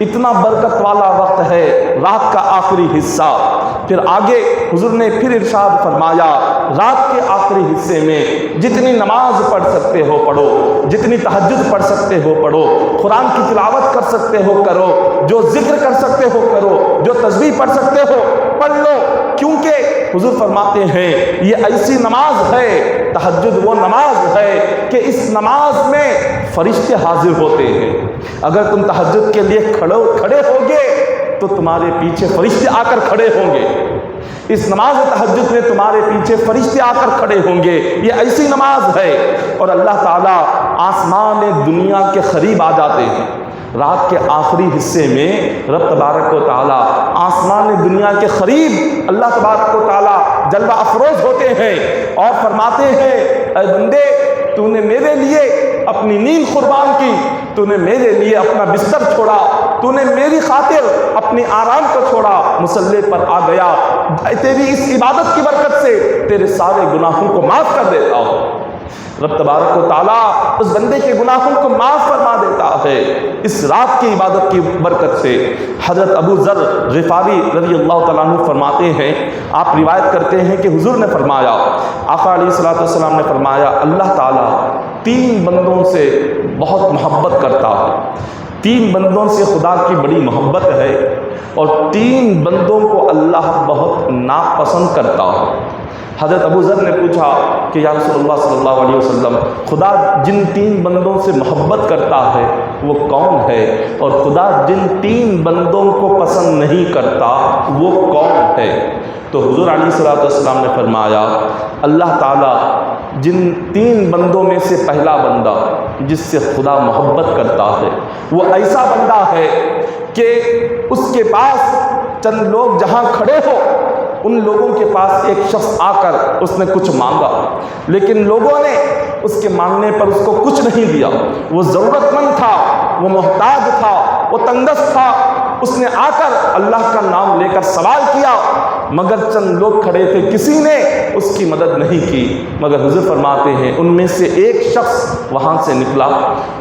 اتنا برکت والا وقت ہے رات کا آخری حصہ۔ پھر آگے حضور نے پھر ارشاد فرمایا رات کے آخری حصے میں جتنی نماز پڑھ سکتے ہو پڑھو، جتنی تہجد پڑھ سکتے ہو پڑھو، قرآن کی تلاوت کر سکتے ہو کرو، جو ذکر کر سکتے ہو کرو، جو تسبیح پڑھ سکتے ہو پڑھ لو، کیونکہ حضور فرماتے ہیں یہ ایسی نماز ہے، تہجد وہ نماز ہے کہ اس نماز میں فرشتے حاضر ہوتے ہیں۔ اگر تم تہجد کے لیے کھڑے ہوگے تو تمہارے پیچھے فرشتے آ کر کھڑے ہوں گے، اس نماز تہجد میں تمہارے پیچھے فرشتے آ کر کھڑے ہوں گے۔ یہ ایسی نماز ہے، اور اللہ تعالیٰ آسمان دنیا کے قریب آ جاتے ہیں۔ رات کے آخری حصے میں رب تبارک و تعالیٰ آسمان دنیا کے قریب اللہ تبارک و تعالیٰ جلوہ افروز ہوتے ہیں اور فرماتے ہیں اے بندے تو نے میرے لیے اپنی نیند قربان کی، تو نے میرے لیے اپنا بستر چھوڑا، تو نے میری خاطر اپنی آرام کو چھوڑا، مصلی پر آ گیا، تیری اس عبادت کی برکت سے تیرے سارے گناہوں کو معاف کر دیتا ہوں۔ رب تبارک و تعالیٰ اس بندے کے گناہوں کو معاف فرما دیتا ہے اس رات کی عبادت کی برکت سے۔ حضرت ابو ذر غفاری رضی اللہ تعالیٰ عنہ فرماتے ہیں، آپ روایت کرتے ہیں کہ حضور نے فرمایا، آقا علیہ الصلوۃ والسلام نے فرمایا اللہ تعالیٰ 3 بندوں سے بہت محبت کرتا ہے، 3 بندوں سے خدا کی بڑی محبت ہے، اور 3 بندوں کو اللہ بہت ناپسند کرتا ہے۔ حضرت ابو ذر نے پوچھا کہ یا رسول اللہ صلی اللہ علیہ وسلم خدا جن 3 بندوں سے محبت کرتا ہے وہ کون ہے، اور خدا جن 3 بندوں کو پسند نہیں کرتا وہ کون ہے؟ تو حضور علیہ الصلوۃ والسلام نے فرمایا اللہ تعالیٰ جن 3 بندوں میں سے پہلا بندہ جس سے خدا محبت کرتا ہے وہ ایسا بندہ ہے کہ اس کے پاس چند لوگ جہاں کھڑے ہو ان لوگوں کے پاس ایک شخص آ کر اس نے کچھ مانگا، لیکن لوگوں نے اس کے مانگنے پر اس کو کچھ نہیں دیا، وہ ضرورت مند تھا، وہ محتاج تھا، وہ تنگدست تھا، اس نے آ کر اللہ کا نام لے کر سوال کیا، مگر چند لوگ کھڑے تھے، کسی نے اس کی مدد نہیں کی، مگر حضور فرماتے ہیں ان میں سے ایک شخص وہاں سے نکلا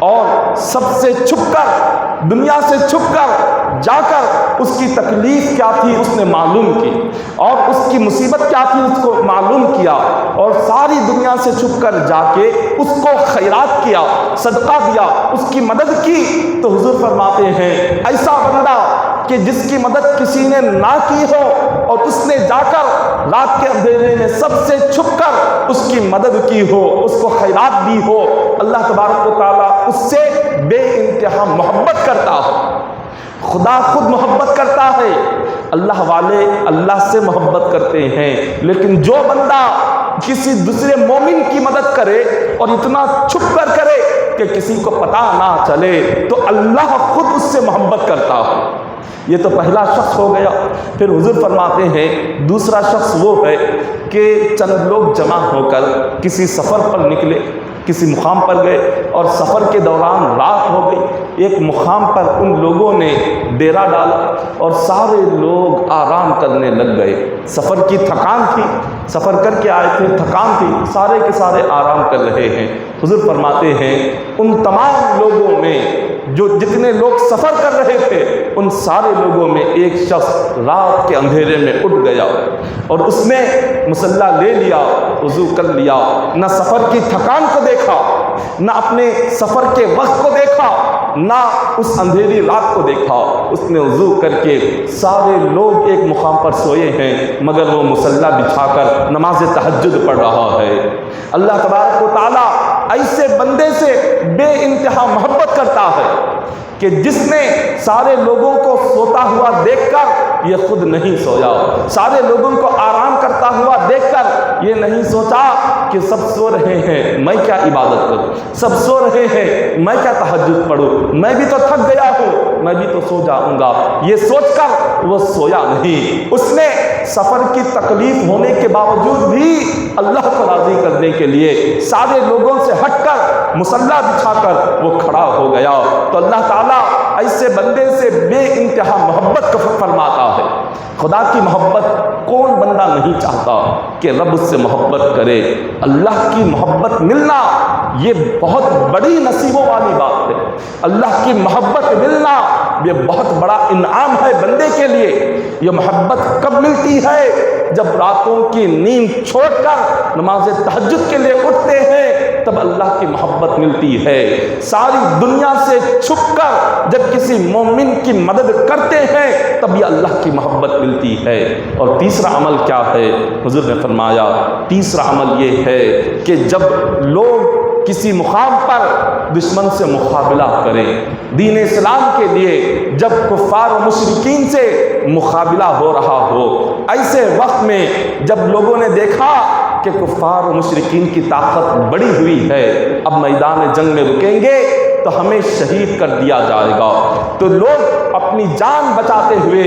اور سب سے چھپ کر، دنیا سے چھپ کر جا کر اس کی تکلیف کیا تھی اس نے معلوم کی، اور اس کی مصیبت کیا تھی اس کو معلوم کیا، اور ساری دنیا سے چھپ کر جا کے اس کو خیرات کیا، صدقہ دیا، اس کی مدد کی۔ تو حضور فرماتے ہیں ایسا بندہ کہ جس کی مدد کسی نے نہ کی ہو اور اس نے جا کر رات کے اندھیرے میں سب سے چھپ کر اس کی مدد کی ہو، اس کو خیرات دی ہو، اللہ تبارک و تعالیٰ اس سے بے انتہا محبت کرتا ہو۔ خدا خود محبت کرتا ہے، اللہ والے اللہ سے محبت کرتے ہیں، لیکن جو بندہ کسی دوسرے مومن کی مدد کرے اور اتنا چھپ کر کرے کہ کسی کو پتہ نہ چلے تو اللہ خود اس سے محبت کرتا ہے۔ یہ تو پہلا شخص ہو گیا۔ پھر حضور فرماتے ہیں دوسرا شخص وہ ہے کہ چند لوگ جمع ہو کر کسی سفر پر نکلے، کسی مقام پر گئے اور سفر کے دوران رات ہو گئی، ایک مقام پر ان لوگوں نے ڈیرا ڈالا اور سارے لوگ آرام کرنے لگ گئے۔ سفر کی تھکان تھی، سفر کر کے آئے تھے، تھکان تھی، سارے کے سارے آرام کر رہے ہیں۔ حضور فرماتے ہیں ان تمام لوگوں میں جو جتنے لوگ سفر کر رہے تھے ان سارے لوگوں میں ایک شخص رات کے اندھیرے میں اٹھ گیا اور اس نے مصلی لے لیا، وضو کر لیا، نہ سفر کی تھکان کو دیکھا، نہ اپنے سفر کے وقت کو دیکھا، نہ اس اندھیری رات کو دیکھا، اس نے وضو کر کے سارے لوگ ایک مقام پر سوئے ہیں مگر وہ مصلی بچھا کر نماز تہجد پڑھ رہا ہے۔ اللہ تبارک و تعالیٰ ایسے بندے سے بے انتہا محبت کرتا ہے کہ جس نے سارے لوگوں کو سوتا ہوا دیکھ کر یہ خود نہیں سویا، سارے لوگوں کو آرام کرتا ہوا دیکھ کر یہ نہیں سوچا کہ سب سو رہے ہیں میں کیا عبادت کروں، سب سو رہے ہیں میں کیا تہجد پڑھوں، میں بھی تو تھک گیا ہوں میں بھی تو سو جاؤں گا، یہ سوچ کر وہ سویا نہیں۔ اس نے سفر کی تکلیف ہونے کے باوجود بھی اللہ کو راضی کرنے کے لیے سارے لوگوں سے ہٹ کر مصلی بچھا کر وہ کھڑا ہو گیا۔ تو اللہ تعالیٰ ایسے بندے سے بے انتہا محبت فرماتا ہے۔ خدا کی محبت کون بندہ نہیں چاہتا کہ رب اس سے محبت کرے؟ اللہ کی محبت ملنا یہ بہت بڑی نصیبوں والی بات ہے۔ اللہ کی محبت ملنا یہ بہت بڑا انعام ہے بندے کے لیے۔ یہ محبت کب ملتی ہے؟ جب راتوں کی نیند چھوڑ کر نماز تہجد کے لیے اٹھتے ہیں، تب اللہ کی محبت ملتی ہے۔ ساری دنیا سے چھپ کر جب کسی مومن کی مدد کرتے ہیں، تب یہ اللہ کی محبت ملتی ہے۔ اور تیسرا عمل کیا ہے؟ حضور نے فرمایا تیسرا عمل یہ ہے کہ جب لوگ کسی مقام پر دشمن سے مقابلہ کریں، دین اسلام کے لیے جب کفار و مشرکین سے مقابلہ ہو رہا ہو، ایسے وقت میں جب لوگوں نے دیکھا کہ کفار و مشرکین کی طاقت بڑی ہوئی ہے، اب میدان جنگ میں رکیں گے تو ہمیں شہید کر دیا جائے گا، تو لوگ اپنی جان بچاتے ہوئے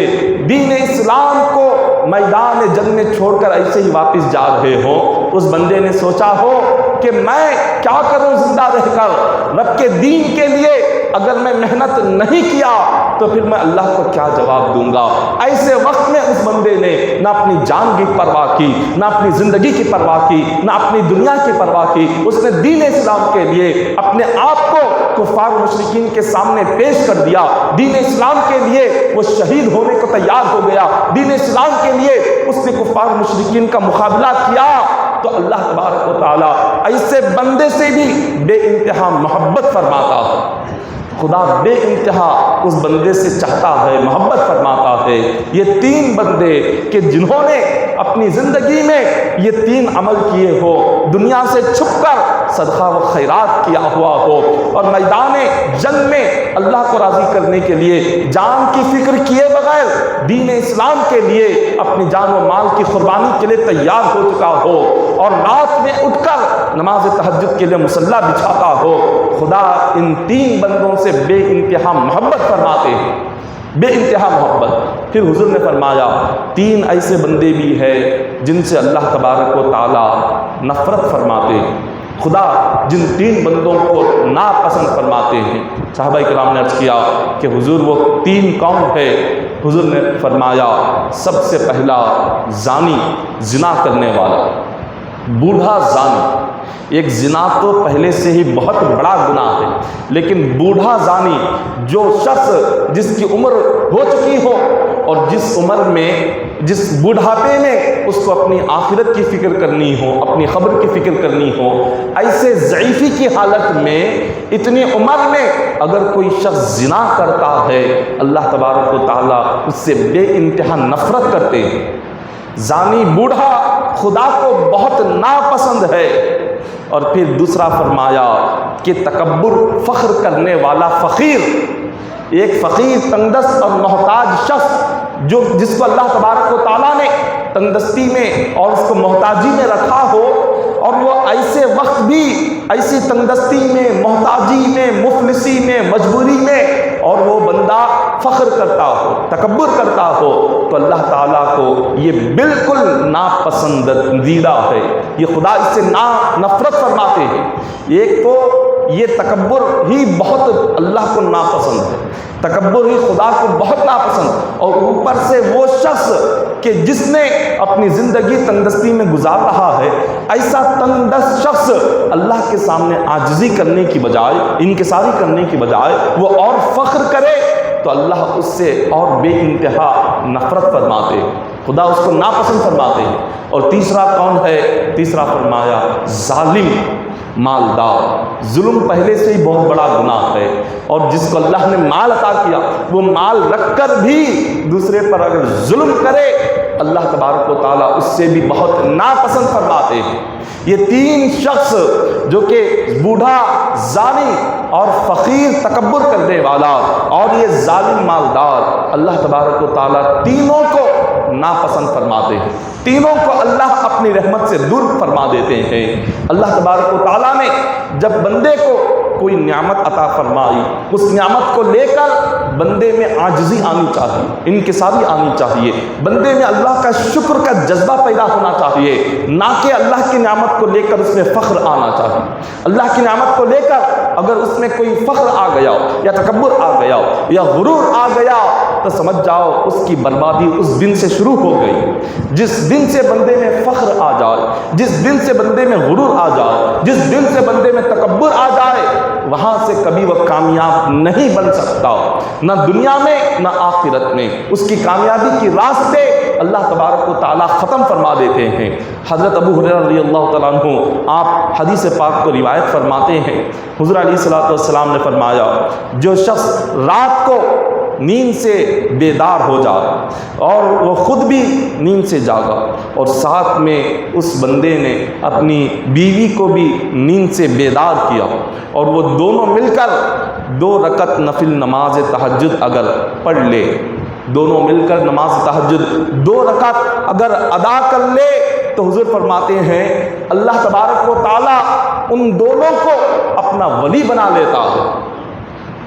دین اسلام کو میدان جنگ میں چھوڑ کر ایسے ہی واپس جا رہے ہوں۔ اس بندے نے سوچا ہو کہ میں کیا کروں زندہ رہ کر رب کے دین کے لیے، اگر میں محنت نہیں کیا تو پھر میں اللہ کو کیا جواب دوں گا۔ ایسے وقت میں اس بندے نے نہ اپنی جان کی پرواہ کی، نہ اپنی زندگی کی پرواہ کی، نہ اپنی دنیا کی پرواہ کی۔ اس نے دین اسلام کے لیے اپنے آپ کو کفار و مشرکین کے سامنے پیش کر دیا۔ دین اسلام کے لیے وہ شہید ہونے کو تیار ہو گیا۔ دین اسلام کے لیے اس نے کفار و مشرکین کا مقابلہ کیا۔ تو اللہ تبارک و تعالیٰ ایسے بندے سے بھی بے انتہا محبت فرماتا ہے۔ خدا بے انتہا اس بندے سے چاہتا ہے، محبت فرماتا ہے۔ یہ تین بندے کہ جنہوں نے اپنی زندگی میں یہ تین عمل کیے ہو، دنیا سے چھپ کر صدقہ و خیرات کیا ہوا ہو، اور میدان جنگ میں اللہ کو راضی کرنے کے لیے جان کی فکر کیے بغیر دین اسلام کے لیے اپنی جان و مال کی قربانی کے لیے تیار ہو چکا ہو، اور رات میں اٹھ کر نماز تہجد کے لیے مصلی بچھاتا ہو، خدا ان تین بندوں سے بے انتہا محبت فرماتے ہیں، بے انتہا محبت۔ پھر حضور نے فرمایا تین ایسے بندے بھی ہیں جن سے اللہ تبارک و تعالی نفرت فرماتے ہیں۔ خدا جن تین بندوں کو ناپسند فرماتے ہیں، صحابہ کرام نے عرض کیا کہ حضور وہ تین کون ہے؟ حضور نے فرمایا سب سے پہلا زانی، زنا کرنے والا، بوڑھا زانی۔ ایک زنا تو پہلے سے ہی بہت بڑا گناہ ہے، لیکن بوڑھا زانی جو شخص جس کی عمر ہو چکی ہو اور جس عمر میں، جس بوڑھاپے میں اس کو اپنی آخرت کی فکر کرنی ہو، اپنی قبر کی فکر کرنی ہو، ایسے ضعیفی کی حالت میں اتنی عمر میں اگر کوئی شخص زنا کرتا ہے، اللہ تبارک و تعالیٰ اس سے بے انتہا نفرت کرتے ہیں۔ زانی بوڑھا خدا کو بہت ناپسند ہے۔ اور پھر دوسرا فرمایا کہ تکبر، فخر کرنے والا فقیر، ایک فقیر تنگدست اور محتاج شخص جس کو اللہ تبارک و تعالیٰ نے تنگدستی میں اور اس کو محتاجی میں رکھا ہو، اور وہ ایسے وقت بھی ایسی تنگدستی میں، محتاجی میں، مفلسی میں، مجبوری میں، اور وہ بندہ فخر کرتا ہو، تکبر کرتا ہو، تو اللہ تعالیٰ کو یہ بالکل ناپسندیدہ ہے۔ یہ خدا اس سے نفرت فرماتے ہیں۔ ایک تو یہ تکبر ہی بہت اللہ کو ناپسند ہے، تکبر ہی خدا کو بہت ناپسند، اور اوپر سے وہ شخص کہ جس نے اپنی زندگی تنگدستی میں گزار رہا ہے، ایسا تنگدست شخص اللہ کے سامنے عاجزی کرنے کی بجائے، انکساری کرنے کی بجائے وہ اور فخر کرے تو اللہ اس سے اور بے انتہا نفرت فرماتے ہیں، خدا اس کو ناپسند فرماتے ہیں۔ اور تیسرا کون ہے؟ تیسرا فرمایا ظالم مالدار۔ ظلم پہلے سے ہی بہت بڑا گناہ ہے، اور جس کو اللہ نے مال عطا کیا وہ مال رکھ کر بھی دوسرے پر اگر ظلم کرے، اللہ تبارک و تعالیٰ اس سے بھی بہت ناپسند فرماتے ہیں۔ یہ تین شخص جو کہ بوڑھا، زانی اور فقیر تکبر کرنے والا، اور یہ ظالم مالدار، اللہ تبارک و تعالیٰ تینوں کو ناپسند فرماتے ہیں، تینوں کو اللہ اپنی رحمت سے دور فرما دیتے ہیں۔ اللہ تبارک و تعالیٰ نے جب بندے کو کوئی نعمت عطا فرمائی، اس نعمت کو لے کر بندے میں عاجزی آنی چاہیے، انکساری آنی چاہیے، بندے میں اللہ کا شکر کا جذبہ پیدا ہونا چاہیے، نہ کہ اللہ کی نعمت کو لے کر اس میں فخر آنا چاہیے۔ اللہ کی نعمت کو لے کر اگر اس میں کوئی فخر آ گیا یا تکبر آ گیا یا غرور آ گیا تو سمجھ جاؤ اس کی بربادی اس دن سے شروع ہو گئی۔ جس دن سے بندے میں فخر آ جائے، جس دن سے بندے میں غرور آ جائے، جس دن سے بندے میں تکبر آ جائے، وہاں سے کبھی وہ کامیاب نہیں بن سکتا، نہ دنیا میں نہ آخرت میں۔ اس کی کامیابی کے راستے اللہ تبارک و تعالیٰ ختم فرما دیتے ہیں۔ حضرت ابو ہریرہ رضی اللہ تعالیٰ عنہ آپ حدیث پاک کو روایت فرماتے ہیں، حضور علیہ الصلوۃ والسلام نے فرمایا، جو شخص رات کو نیند سے بیدار ہو جائے اور وہ خود بھی نیند سے جاگا اور ساتھ میں اس بندے نے اپنی بیوی کو بھی نیند سے بیدار کیا اور وہ دونوں مل کر 2 رکعت نفل نماز تہجد اگر پڑھ لے، دونوں مل کر نماز تہجد 2 رکعت اگر ادا کر لے، تو حضور فرماتے ہیں اللہ تبارک و تعالیٰ ان دونوں کو اپنا ولی بنا لیتا ہے۔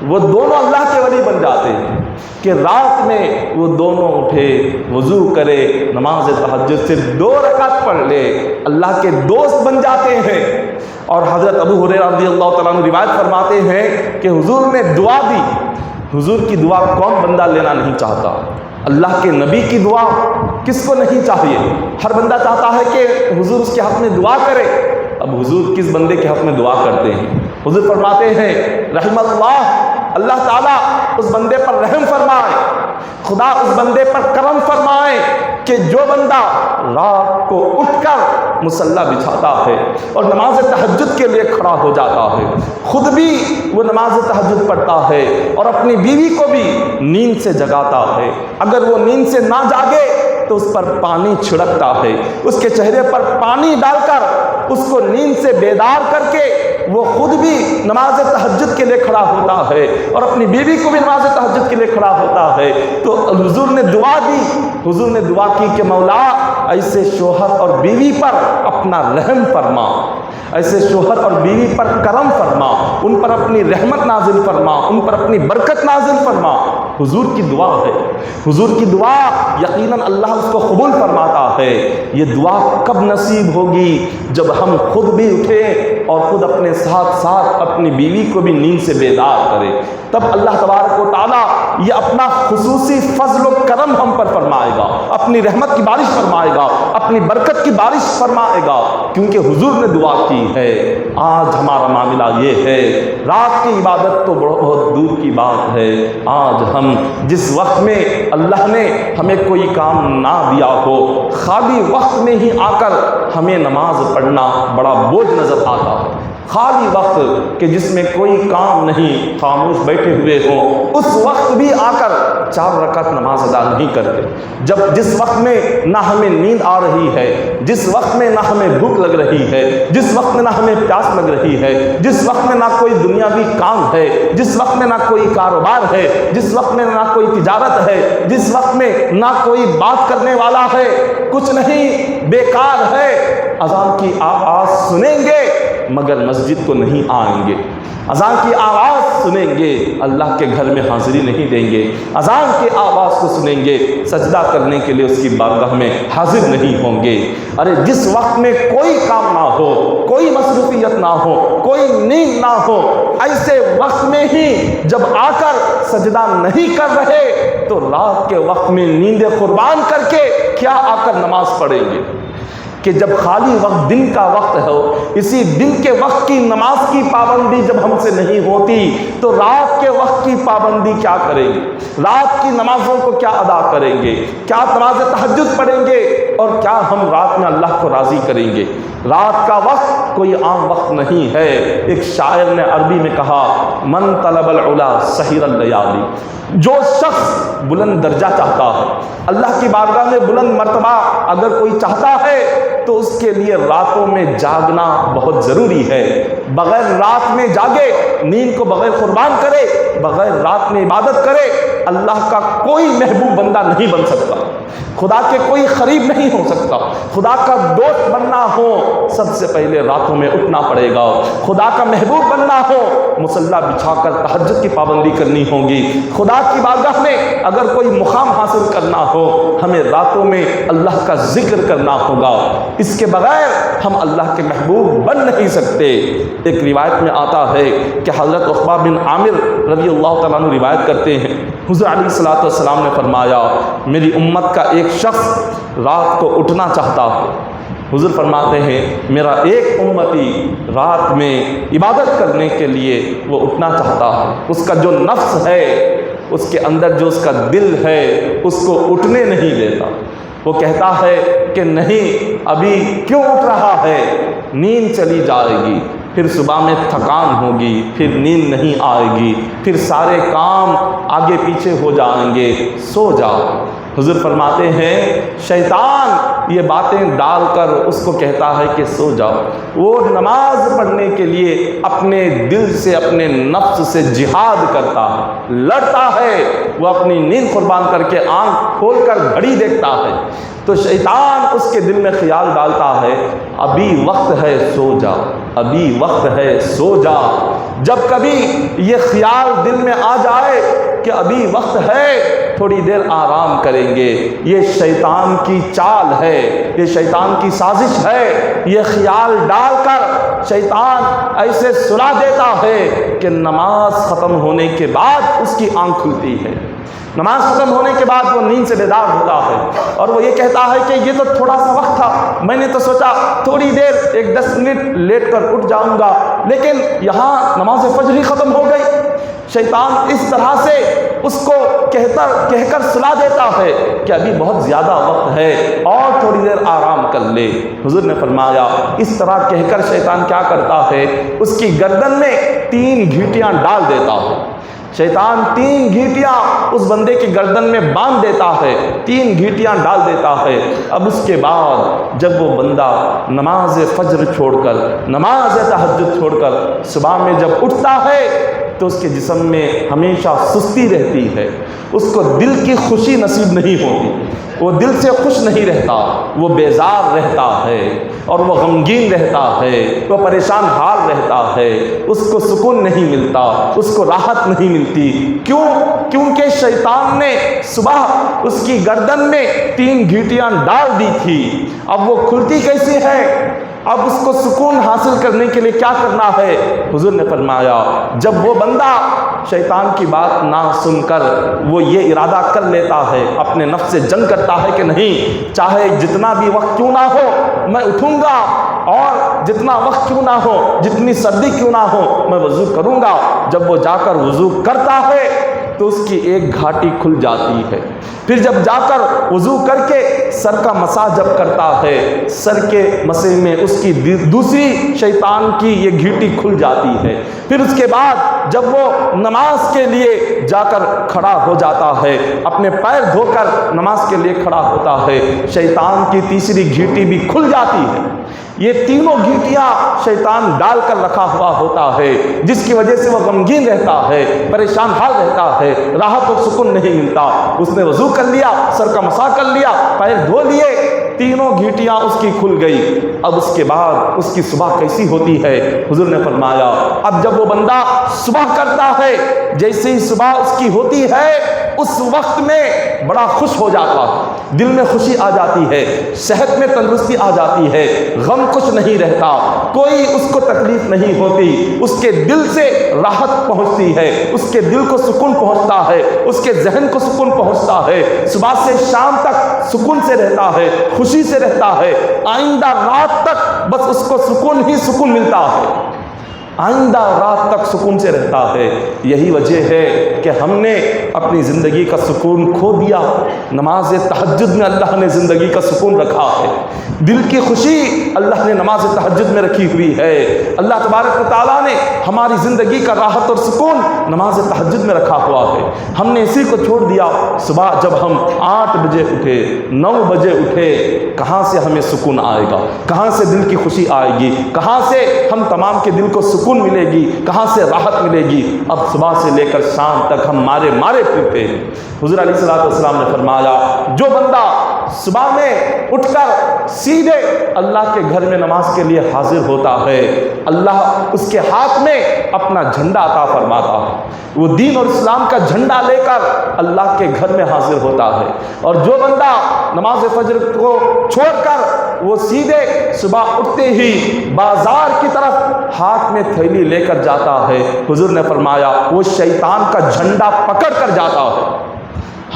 وہ دونوں اللہ کے ولی بن جاتے ہیں کہ رات میں وہ دونوں اٹھے، وضو کرے، نماز تہجد سے 2 رکعت پڑھ لے، اللہ کے دوست بن جاتے ہیں۔ اور حضرت ابو ہریرہ رضی اللہ تعالیٰ عنہ روایت فرماتے ہیں کہ حضور نے دعا دی۔ حضور کی دعا کون بندہ لینا نہیں چاہتا؟ اللہ کے نبی کی دعا کس کو نہیں چاہیے؟ ہر بندہ چاہتا ہے کہ حضور اس کے حق میں دعا کرے۔ اب حضور کس بندے کے حق میں دعا کرتے ہیں؟ حضور فرماتے ہیں رحم اللہ تعالیٰ اس بندے پر رحم فرمائے، خدا اس بندے پر کرم فرمائے کہ جو بندہ رات کو اٹھ کر مصلی بچھاتا ہے اور نماز تہجد کے لیے کھڑا ہو جاتا ہے، خود بھی وہ نماز تہجد پڑھتا ہے اور اپنی بیوی کو بھی نیند سے جگاتا ہے، اگر وہ نیند سے نہ جاگے تو اس پر پانی چھڑکتا ہے، اس کے چہرے پر پانی ڈال کر اس کو نیند سے بیدار کر کے وہ خود بھی نماز تہجد کے لیے کھڑا ہوتا ہے اور اپنی بیوی کو بھی نماز تہجد کے لیے کھڑا ہوتا ہے۔ تو حضور نے دعا دی، حضور نے دعا کی کہ مولا ایسے شوہر اور بیوی پر اپنا رحم فرما، ایسے شوہر اور بیوی پر کرم فرما، ان پر اپنی رحمت نازل فرما، ان پر اپنی برکت نازل فرما۔ حضور کی دعا ہے، حضور کی دعا یقیناً اللہ اس کو قبول فرماتا ہے۔ یہ دعا کب نصیب ہوگی؟ جب ہم خود بھی اٹھیں اور خود اپنے ساتھ ساتھ اپنی بیوی کو بھی نیند سے بیدار کرے، تب اللہ تبارک و تعالیٰ یہ اپنا خصوصی فضل و کرم ہم پر فرمائے گا، اپنی رحمت کی بارش فرمائے گا، اپنی برکت کی بارش فرمائے گا، کیونکہ حضور نے دعا کی ہے۔ آج ہمارا معاملہ یہ ہے، رات کی عبادت تو بہت دور کی بات ہے، آج ہم جس وقت میں اللہ نے ہمیں کوئی کام نہ دیا ہو، خالی وقت میں ہی آ کر ہمیں نماز پڑھنا بڑا بوجھ نظر آتا ہے۔ خالی وقت کہ جس میں کوئی کام نہیں، خاموش بیٹھے ہوئے ہوں، اس وقت بھی آ کر 4 رکعت نماز ادا نہیں کرتے۔ جس وقت میں نہ ہمیں نیند آ رہی ہے، جس وقت میں نہ ہمیں بھوک لگ رہی ہے، جس وقت میں نہ ہمیں پیاس لگ رہی ہے، جس وقت میں نہ کوئی دنیاوی کام ہے، جس وقت میں نہ کوئی کاروبار ہے، جس وقت میں نہ کوئی تجارت ہے، جس وقت میں نہ کوئی بات کرنے والا ہے، کچھ نہیں، بیکار ہے، اذان کی آواز سنیں گے مگر مسجد کو نہیں آئیں گے، اذان کی آواز سنیں گے اللہ کے گھر میں حاضری نہیں دیں گے، اذان کی آواز کو سنیں گے سجدہ کرنے کے لیے اس کی بارگاہ میں حاضر نہیں ہوں گے۔ ارے جس وقت میں کوئی کام نہ ہو، کوئی مصروفیت نہ ہو، کوئی نیند نہ ہو، ایسے وقت میں ہی جب آ کر سجدہ نہیں کر رہے تو رات کے وقت میں نیندیں قربان کر کے کیا آ کر نماز پڑھیں گے؟ کہ جب خالی وقت دن کا وقت ہو، اسی دن کے وقت کی نماز کی پابندی جب ہم سے نہیں ہوتی تو رات کے وقت کی پابندی کیا کریں گے؟ رات کی نمازوں کو کیا ادا کریں گے؟ کیا نماز تہجد پڑھیں گے اور کیا ہم رات میں اللہ کو راضی کریں گے؟ رات کا وقت کوئی عام وقت نہیں ہے۔ ایک شاعر نے عربی میں کہا من طلب العلا سحر اللیالی، جو شخص بلند درجہ چاہتا ہے، اللہ کی بارگاہ میں بلند مرتبہ اگر کوئی چاہتا ہے تو اس کے لیے راتوں میں جاگنا بہت ضروری ہے۔ بغیر رات میں جاگے، نیند کو بغیر قربان کرے، بغیر رات میں عبادت کرے، اللہ کا کوئی محبوب بندہ نہیں بن سکتا، خدا کے کوئی قریب نہیں ہو سکتا۔ خدا کا دوست بننا ہو سب سے پہلے راتوں میں اٹھنا پڑے گا، خدا کا محبوب بننا ہو مصلی بچھا کر تہجد کی پابندی کرنی ہوگی، خدا کی بارگاہ میں اگر کوئی مقام حاصل کرنا ہو ہمیں راتوں میں اللہ کا ذکر کرنا ہوگا، اس کے بغیر ہم اللہ کے محبوب بن نہیں سکتے۔ ایک روایت میں آتا ہے کہ حضرت عقبہ بن عامر رضی اللہ تعالیٰ عنہ روایت کرتے ہیں، حضور علیہ الصلوۃ والسلام نے فرمایا میری امت کا ایک شخص رات کو اٹھنا چاہتا ہے، حضور فرماتے ہیں میرا ایک امتی رات میں عبادت کرنے کے لیے وہ اٹھنا چاہتا ہے، اس کا جو نفس ہے، اس کے اندر جو اس کا دل ہے، اس کو اٹھنے نہیں دیتا۔ وہ کہتا ہے کہ نہیں، ابھی کیوں اٹھ رہا ہے؟ نیند چلی جائے گی، پھر صبح میں تھکان ہوگی، پھر نیند نہیں آئے گی، پھر سارے کام آگے پیچھے ہو جائیں گے، سو جاؤ۔ حضور فرماتے ہیں شیطان یہ باتیں ڈال کر اس کو کہتا ہے کہ سو جاؤ۔ وہ نماز پڑھنے کے لیے اپنے دل سے، اپنے نفس سے جہاد کرتا ہے، لڑتا ہے، وہ اپنی نیند قربان کر کے آنکھ کھول کر گھڑی دیکھتا ہے تو شیطان اس کے دل میں خیال ڈالتا ہے ابھی وقت ہے، سو جا، ابھی وقت ہے، سو جا۔ جب کبھی یہ خیال دل میں آ جائے کہ ابھی وقت ہے، تھوڑی دیر آرام کریں گے، یہ شیطان کی چال ہے، یہ شیطان کی سازش ہے۔ یہ خیال ڈال کر شیطان ایسے سلا دیتا ہے کہ نماز ختم ہونے کے بعد اس کی آنکھ کھلتی ہے، نماز ختم ہونے کے بعد وہ نیند سے بیدار ہوتا ہے اور وہ یہ کہتا ہے کہ یہ تو تھوڑا سا وقت تھا، میں نے تو سوچا تھوڑی دیر 10 منٹ لیٹ کر اٹھ جاؤں گا، لیکن یہاں نماز فجر ہی ختم ہو گئی۔ شیطان اس طرح سے اس کو کہہ کر سلا دیتا ہے کہ ابھی بہت زیادہ وقت ہے اور تھوڑی دیر آرام کر لے۔ حضور نے فرمایا اس طرح کہہ کر شیطان کیا کرتا ہے، اس کی گردن میں 3 گھیٹیاں ڈال دیتا ہے۔ شیطان 3 گھیٹیاں اس بندے کی گردن میں باندھ دیتا ہے، 3 گھیٹیاں ڈال دیتا ہے۔ اب اس کے بعد جب وہ بندہ نماز فجر چھوڑ کر، نماز تہجد چھوڑ کر صبح میں جب اٹھتا ہے تو اس کے جسم میں ہمیشہ سستی رہتی ہے، اس کو دل کی خوشی نصیب نہیں ہوتی، وہ دل سے خوش نہیں رہتا، وہ بیزار رہتا ہے اور وہ غمگین رہتا ہے، وہ پریشان حال رہتا ہے، اس کو سکون نہیں ملتا، اس کو راحت نہیں ملتی۔ کیوں؟ کیونکہ شیطان نے صبح اس کی گردن میں 3 گھیٹیاں ڈال دی تھی، اب وہ کھلتی کیسی ہے؟ اب اس کو سکون حاصل کرنے کے لیے کیا کرنا ہے؟ حضور نے فرمایا جب وہ بندہ شیطان کی بات نہ سن کر وہ یہ ارادہ کر لیتا ہے، اپنے نفس سے جنگ کرتا ہے کہ نہیں، چاہے جتنا بھی وقت کیوں نہ ہو میں اٹھوں گا، اور جتنا وقت کیوں نہ ہو، جتنی سردی کیوں نہ ہو میں وضو کروں گا۔ جب وہ جا کر وضو کرتا ہے تو اس کی ایک گھاٹی کھل جاتی ہے، پھر جب جا کر وضو کر کے سر کا مسح جب کرتا ہے، سر کے مسح میں اس کی دوسری شیطان کی یہ گھیٹی کھل جاتی ہے۔ پھر اس کے بعد جب وہ نماز کے لیے جا کر کھڑا ہو جاتا ہے، اپنے پیر دھو کر نماز کے لیے کھڑا ہوتا ہے، شیطان کی تیسری گھیٹی بھی کھل جاتی ہے۔ یہ تینوں گھیٹیاں شیطان ڈال کر رکھا ہوا ہوتا ہے، جس کی وجہ سے وہ غمگین رہتا ہے، پریشان حال رہتا ہے، راحت و سکون نہیں ملتا۔ اس نے وضو کر لیا، سر کا مسح کر لیا، پیر دھو لیے، تینوں گھیٹیاں اس کی کھل گئی۔ اب اس کے بعد اس کی صبح کیسی ہوتی ہے؟ حضور نے فرمایا اب جب وہ بندہ صبح کرتا ہے، جیسے ہی صبح اس کی ہوتی ہے اس وقت میں بڑا خوش ہو جاتا ہے، دل میں خوشی آ جاتی ہے، صحت میں تندرستی آ جاتی ہے، غم کچھ نہیں رہتا، کوئی اس کو تکلیف نہیں ہوتی، اس کے دل سے راحت پہنچتی ہے، اس کے دل کو سکون پہنچتا ہے، اس کے ذہن کو سکون پہنچتا ہے، صبح سے شام تک سکون سے رہتا ہے، خوشی سے رہتا ہے، آئندہ رات تک بس اس کو سکون ہی سکون ملتا ہے، آئندہ رات تک سکون سے رہتا ہے۔ یہی وجہ ہے کہ ہم نے اپنی زندگی کا سکون کھو دیا۔ نماز تہجد میں اللہ نے زندگی کا سکون رکھا ہے، دل کی خوشی اللہ نے نماز تہجد میں رکھی ہوئی ہے۔ اللہ تبارک و تعالیٰ نے ہماری زندگی کا راحت اور سکون نماز تہجد میں رکھا ہوا ہے۔ ہم نے اسی کو چھوڑ دیا۔ صبح جب ہم 8 بجے اٹھے، 9 بجے اٹھے، کہاں سے ہمیں سکون آئے گا؟ کہاں سے دل کی خوشی آئے گی؟ کہاں سے ہم تمام کے دل کو سکون ملے گی؟ کہاں سے راحت ملے گی؟ اب صبح سے لے کر شام تک ہم مارے پھرتے ہیں۔ حضور علیہ الصلوۃ والسلام نے فرمایا جو بندہ صبح میں اٹھ کر سیدھے اللہ کے گھر میں نماز کے لیے حاضر ہوتا ہے، اللہ اس کے ہاتھ میں اپنا جھنڈا عطا فرماتا ہے، وہ دین اور اسلام کا جھنڈا لے کر اللہ کے گھر میں حاضر ہوتا ہے۔ اور جو بندہ نماز فجر کو چھوڑ کر وہ سیدھے صبح اٹھتے ہی بازار کی طرف ہاتھ میں تھیلی لے کر جاتا ہے، حضور نے فرمایا وہ شیطان کا جھنڈا پکڑ کر جاتا ہے۔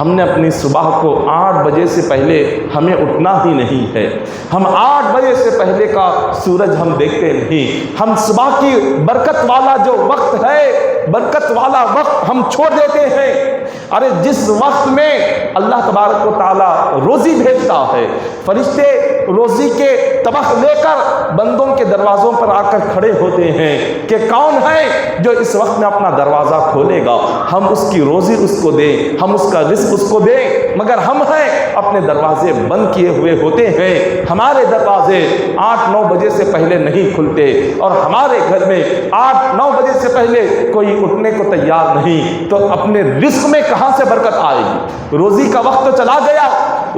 ہم نے اپنی صبح کو 8 بجے سے پہلے ہمیں اٹھنا ہی نہیں ہے۔ ہم 8 بجے سے پہلے کا سورج ہم دیکھتے نہیں۔ ہم صبح کی برکت والا جو وقت ہے، برکت والا وقت ہم چھوڑ دیتے ہیں۔ ارے جس وقت میں اللہ تبارک و تعالیٰ روزی بھیجتا ہے، فرشتے روزی کے طبق لے کر بندوں کے دروازوں پر آ کر کھڑے ہوتے ہیں کہ کون ہے جو اس وقت میں اپنا دروازہ کھولے گا، ہم اس کی روزی اس کو دیں، ہم اس کا رزق اس کو دیں، مگر ہم ہیں اپنے دروازے بند کیے ہوئے ہوتے ہیں۔ ہمارے دروازے 8-9 بجے سے پہلے نہیں کھلتے، اور ہمارے گھر میں 8-9 بجے سے پہلے کوئی اٹھنے کو تیار نہیں، تو اپنے رزق میں کہاں سے برکت آئے گی؟ روزی کا وقت تو چلا گیا،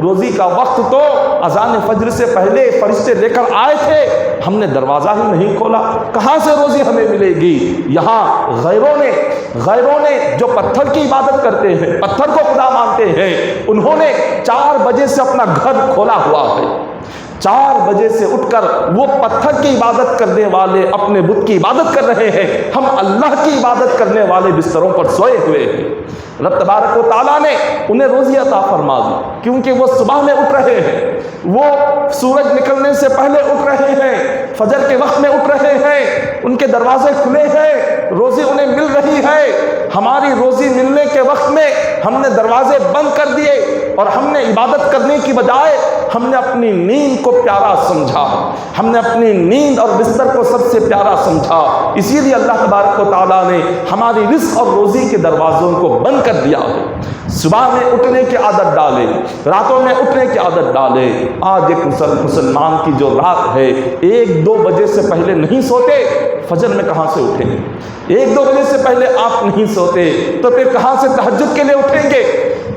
روزی کا وقت تو اذان فجر سے پہلے فرشتے لے کر آئے تھے، ہم نے دروازہ ہی نہیں کھولا، کہاں سے روزی ہمیں ملے گی؟ یہاں غیروں نے جو پتھر کی عبادت کرتے ہیں، پتھر کو خدا مانتے ہیں، انہوں نے 4 بجے سے اپنا گھر کھولا ہوا ہے۔ 4 بجے سے اٹھ کر وہ پتھر کی عبادت کرنے والے اپنے بت کی عبادت کر رہے ہیں، ہم اللہ کی عبادت کرنے والے بستروں پر سوئے ہوئے ہیں۔ رب تبارک و تعالیٰ نے انہیں روزی عطا فرما دی، کیونکہ وہ صبح میں اٹھ رہے ہیں، وہ سورج نکلنے سے پہلے اٹھ رہے ہیں، فجر کے وقت میں اٹھ رہے ہیں، ان کے دروازے کھلے ہیں، روزی انہیں مل رہی ہے۔ ہماری روزی ملنے کے وقت میں ہم نے دروازے بند کر دیے، اور ہم نے عبادت کرنے کی بجائے ہم نے اپنی نیند کو پیارا سمجھا، ہم نے اپنی نیند اور بستر کو سب سے پیارا سمجھا۔ اسی لیے اللہ تبارک و تعالیٰ نے ہماری رزق اور روزی کے دروازوں کو بند کر دیا ہے۔ صبح میں اٹھنے کی عادت ڈالے، راتوں میں اٹھنے کی عادت ڈالے۔ آج ایک مسلمان کی جو رات ہے 1-2 بجے سے پہلے نہیں سوتے، فجر میں کہاں سے اٹھیں گے؟ 1-2 بجے سے پہلے آپ نہیں سوتے تو پھر کہاں سے تہجد کے لیے اٹھیں گے؟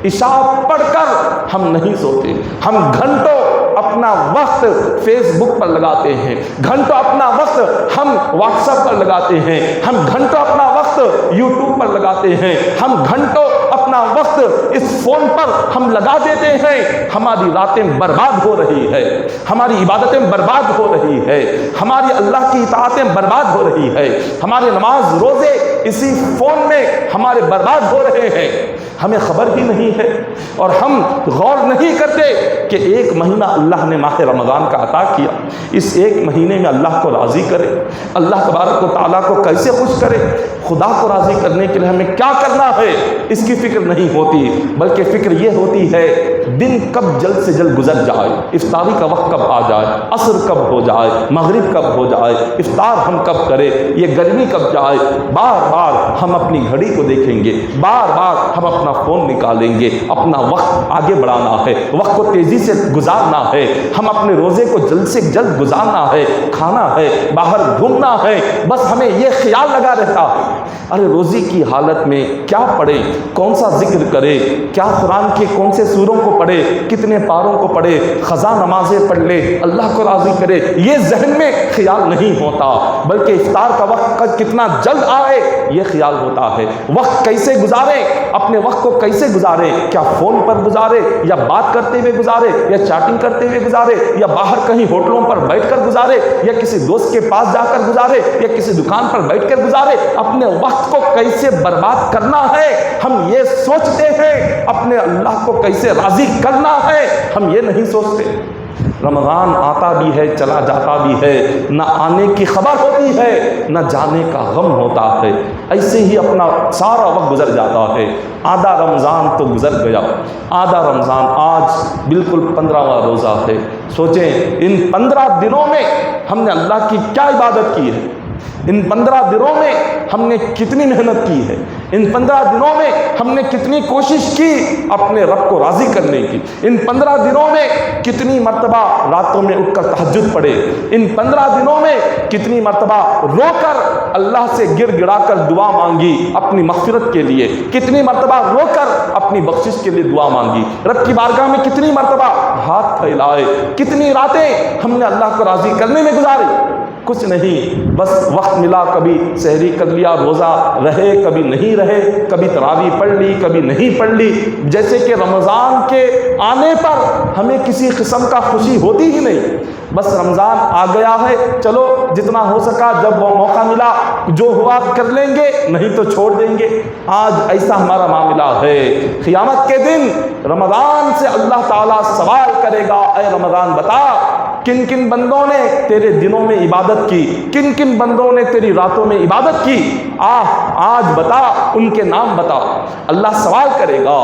عشاء پڑھ کر ہم نہیں سوتے، ہم گھنٹوں اپنا وقت فیس بک پر لگاتے ہیں، گھنٹوں اپنا وقت ہم واٹس ایپ پر لگاتے ہیں، ہم گھنٹوں اپنا وقت یوٹیوب پر لگاتے ہیں، ہم گھنٹوں اپنا وقت اس فون پر ہم لگا دیتے ہیں۔ ہماری راتیں برباد ہو رہی ہے، ہماری عبادتیں برباد ہو رہی ہے، ہماری اللہ کی اطاعتیں برباد ہو رہی ہے، ہمارے نماز روزے اسی فون میں ہمارے برباد ہو رہے ہیں، ہمیں خبر ہی نہیں ہے، اور ہم غور نہیں کرتے کہ 1 مہینہ اللہ نے ماہ رمضان کا عطا کیا، اس 1 مہینے میں اللہ کو راضی کرے، اللہ تبارک و تعالیٰ کو کیسے خوش کرے، خدا کو راضی کرنے کے لیے ہمیں کیا کرنا ہے، اس کی فکر نہیں ہوتی، بلکہ فکر یہ ہوتی ہے دن کب جلد سے جلد گزر جائے، افطاری کا وقت کب آ جائے، عصر کب ہو جائے، مغرب کب ہو جائے، افطار ہم کب کریں، یہ گرمی کب جائے۔ بار بار ہم اپنی گھڑی کو دیکھیں گے، بار بار ہم اپنا فون نکالیں گے، اپنا وقت آگے بڑھانا ہے، وقت کو تیزی سے گزارنا ہے، ہم اپنے روزے کو جلد سے جلد گزارنا ہے، کھانا ہے، باہر گھومنا ہے، بس ہمیں یہ خیال لگا رہتا ہے ارے روزی کی حالت میں کیا پڑھے، کون سا ذکر کرے، کیا قرآن کے کون سے سوروں کو پڑھے، کتنے پاروں کو پڑھے، قضا نمازیں پڑھ لے، اللہ کو راضی کرے، یہ ذہن میں خیال نہیں ہوتا، بلکہ افطار کا وقت کتنا جلد آئے یہ خیال ہوتا ہے۔ وقت کیسے گزارے، اپنے وقت کو کیسے گزارے، کیا فون پر گزارے، یا بات کرتے ہوئے گزارے، یا چیٹنگ کرتے ہوئے گزارے، یا باہر کہیں ہوٹلوں پر بیٹھ کر گزارے، یا کسی دوست کے پاس جا کر گزارے، یا کسی دکان پر بیٹھ کر گزارے، اپنے وقت کو کیسے برباد کرنا ہے ہم یہ سوچتے ہیں، اپنے اللہ کو کیسے راضی کرنا ہے ہم یہ نہیں سوچتے۔ رمضان آتا بھی ہے چلا جاتا بھی ہے، نہ آنے کی خبر ہوتی ہے نہ جانے کا غم ہوتا ہے، ایسے ہی اپنا سارا وقت گزر جاتا ہے۔ آدھا رمضان تو گزر گیا، آدھا رمضان آج بالکل 15واں روزہ ہے۔ سوچیں ان 15 دنوں میں ہم نے اللہ کی کیا عبادت کی ہے، ان 15 دنوں میں ہم نے کتنی محنت کی ہے، ان 15 دنوں میں ہم نے کتنی کوشش کی اپنے رب کو راضی کرنے کی، ان 15 دنوں میں کتنی مرتبہ راتوں میں اٹھ کر تہجد پڑھے، ان 15 دنوں میں کتنی مرتبہ رو کر اللہ سے گر گڑا کر دعا مانگی اپنی مغفرت کے لیے، کتنی مرتبہ رو کر اپنی بخشش کے لیے دعا مانگی، رب کی بارگاہ میں کتنی مرتبہ ہاتھ پھیلائے، کتنی راتیں ہم نے اللہ کو راضی کرنے میں گزاری۔ کچھ نہیں، بس وقت ملا کبھی سحری کر لیا، روزہ رہے کبھی نہیں رہے، کبھی تراویح پڑھ لی کبھی نہیں پڑھ لی، جیسے کہ رمضان کے آنے پر ہمیں کسی قسم کا خوشی ہوتی ہی نہیں، بس رمضان آ گیا ہے چلو جتنا ہو سکا جب وہ موقع ملا جو ہوا کر لیں گے، نہیں تو چھوڑ دیں گے۔ آج ایسا ہمارا معاملہ ہے۔ قیامت کے دن رمضان سے اللہ تعالیٰ سوال کرے گا، اے رمضان بتا کن کن بندوں نے تیرے دنوں میں عبادت کی، کن کن بندوں نے تیری راتوں میں عبادت کی، آج بتا، ان کے نام بتا۔ اللہ سوال کرے گا۔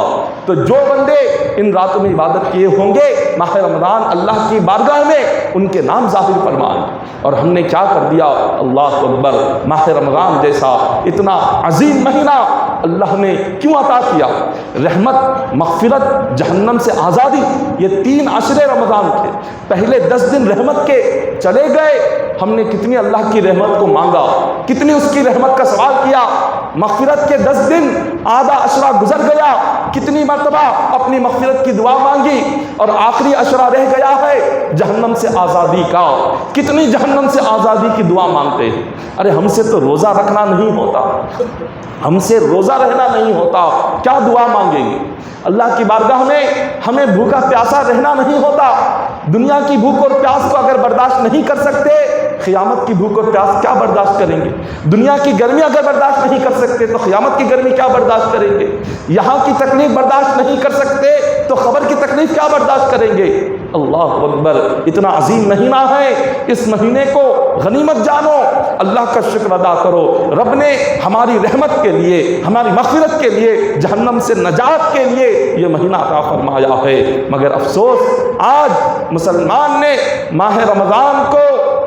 تو جو بندے ان راتوں میں عبادت کیے ہوں گے ماہ رمضان اللہ کی بارگاہ میں ان کے نام ظاہر فرمائیں۔ اور ہم نے کیا کر دیا، اللہ اکبر، ماہ رمضان جیسا اتنا عظیم مہینہ اللہ نے کیوں عطا کیا؟ رحمت، مغفرت، جہنم سے آزادی، یہ 3 عشرے رمضان تھے۔ پہلے 10 دن رحمت کے چلے گئے، ہم نے کتنی اللہ کی رحمت کو مانگا، کتنی اس کی رحمت کا سوال کیا۔ مغفرت کے 10 دن آدھا عشرہ گزر گیا، کتنی مرتبہ اپنی مغفرت کی دعا مانگی، اور آخری عشرہ رہ گیا ہے جہنم سے آزادی کا، کتنی جہنم سے آزادی کی دعا مانگتے ہیں۔ ارے ہم سے تو روزہ رکھنا نہیں ہوتا، ہم سے روزہ رہنا نہیں ہوتا، کیا دعا مانگیں گے؟ اللہ کی بارگاہ میں ہمیں بھوکا پیاسا رہنا نہیں ہوتا۔ دنیا کی بھوک اور پیاس کو اگر برداشت نہیں کر سکتے، قیامت کی بھوک اور پیاس کیا برداشت کریں گے؟ دنیا کی گرمی اگر برداشت نہیں کر سکتے تو قیامت کی گرمی کیا برداشت کریں گے؟ یہاں کی تکلیف برداشت نہیں کر سکتے تو قبر کی تکلیف کیا برداشت کریں گے؟ اللہ اکبر، اتنا عظیم مہینہ ہے، اس مہینے کو غنیمت جانو، اللہ کا شکر ادا کرو۔ رب نے ہماری رحمت کے لیے، ہماری مغفرت کے لیے، جہنم سے نجات کے لیے یہ مہینہ عطا فرمایا ہے۔ مگر افسوس، آج مسلمان نے ماہ رمضان کو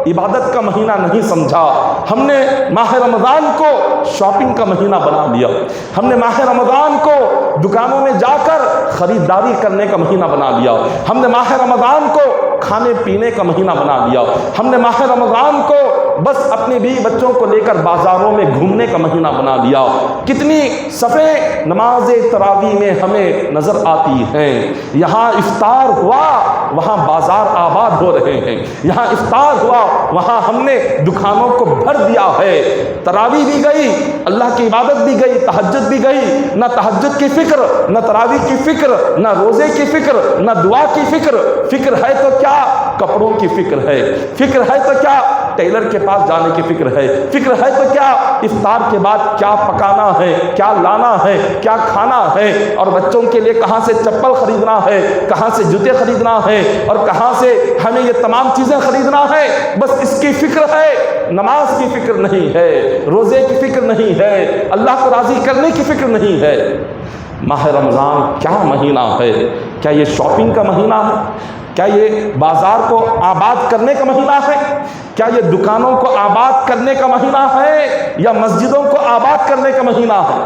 عبادت کا مہینہ نہیں سمجھا۔ ہم نے ماہ رمضان کو شاپنگ کا مہینہ بنا لیا، ہم نے ماہ رمضان کو دکانوں میں جا کر خریداری کرنے کا مہینہ بنا لیا، ہم نے ماہ رمضان کو کھانے پینے کا مہینہ بنا لیا، ہم نے ماہ رمضان کو بس اپنے بیوی بچوں کو لے کر بازاروں میں گھومنے کا مہینہ بنا لیا۔ کتنی صفیں نماز تراویح میں ہمیں نظر آتی ہیں۔ یہاں افطار ہوا، وہاں بازار آباد ہو رہے ہیں، یہاں افطار ہوا، وہاں ہم نے دکانوں کو بھر دیا ہے۔ تراویح بھی گئی، اللہ کی عبادت بھی گئی، تہجد بھی گئی، نہ تہجد کی فکر، نہ تراویح کی فکر، نہ روزے کی فکر، نہ دعا کی فکر۔ فکر ہے تو کیا کپڑوں کی فکر ہے، فکر ہے تو کیا ٹیلر کے پاس جانے کی فکر ہے، فکر ہے تو کیا افطار کے بعد کیا پکانا ہے، کیا لانا ہے، کیا کھانا ہے، اور بچوں کے لیے کہاں سے چپل خریدنا ہے، کہاں سے جوتے خریدنا ہے، اور کہاں سے ہمیں یہ تمام چیزیں خریدنا ہے۔ بس اس کی فکر ہے، نماز کی فکر نہیں ہے، روزے کی فکر نہیں ہے، اللہ کو راضی کرنے کی فکر نہیں ہے۔ ماہ رمضان کیا مہینہ ہے؟ کیا یہ شاپنگ کا مہینہ ہے؟ کیا یہ بازار کو آباد کرنے کا مہینہ ہے؟ کیا یہ دکانوں کو آباد کرنے کا مہینہ ہے یا مسجدوں کو آباد کرنے کا مہینہ ہے؟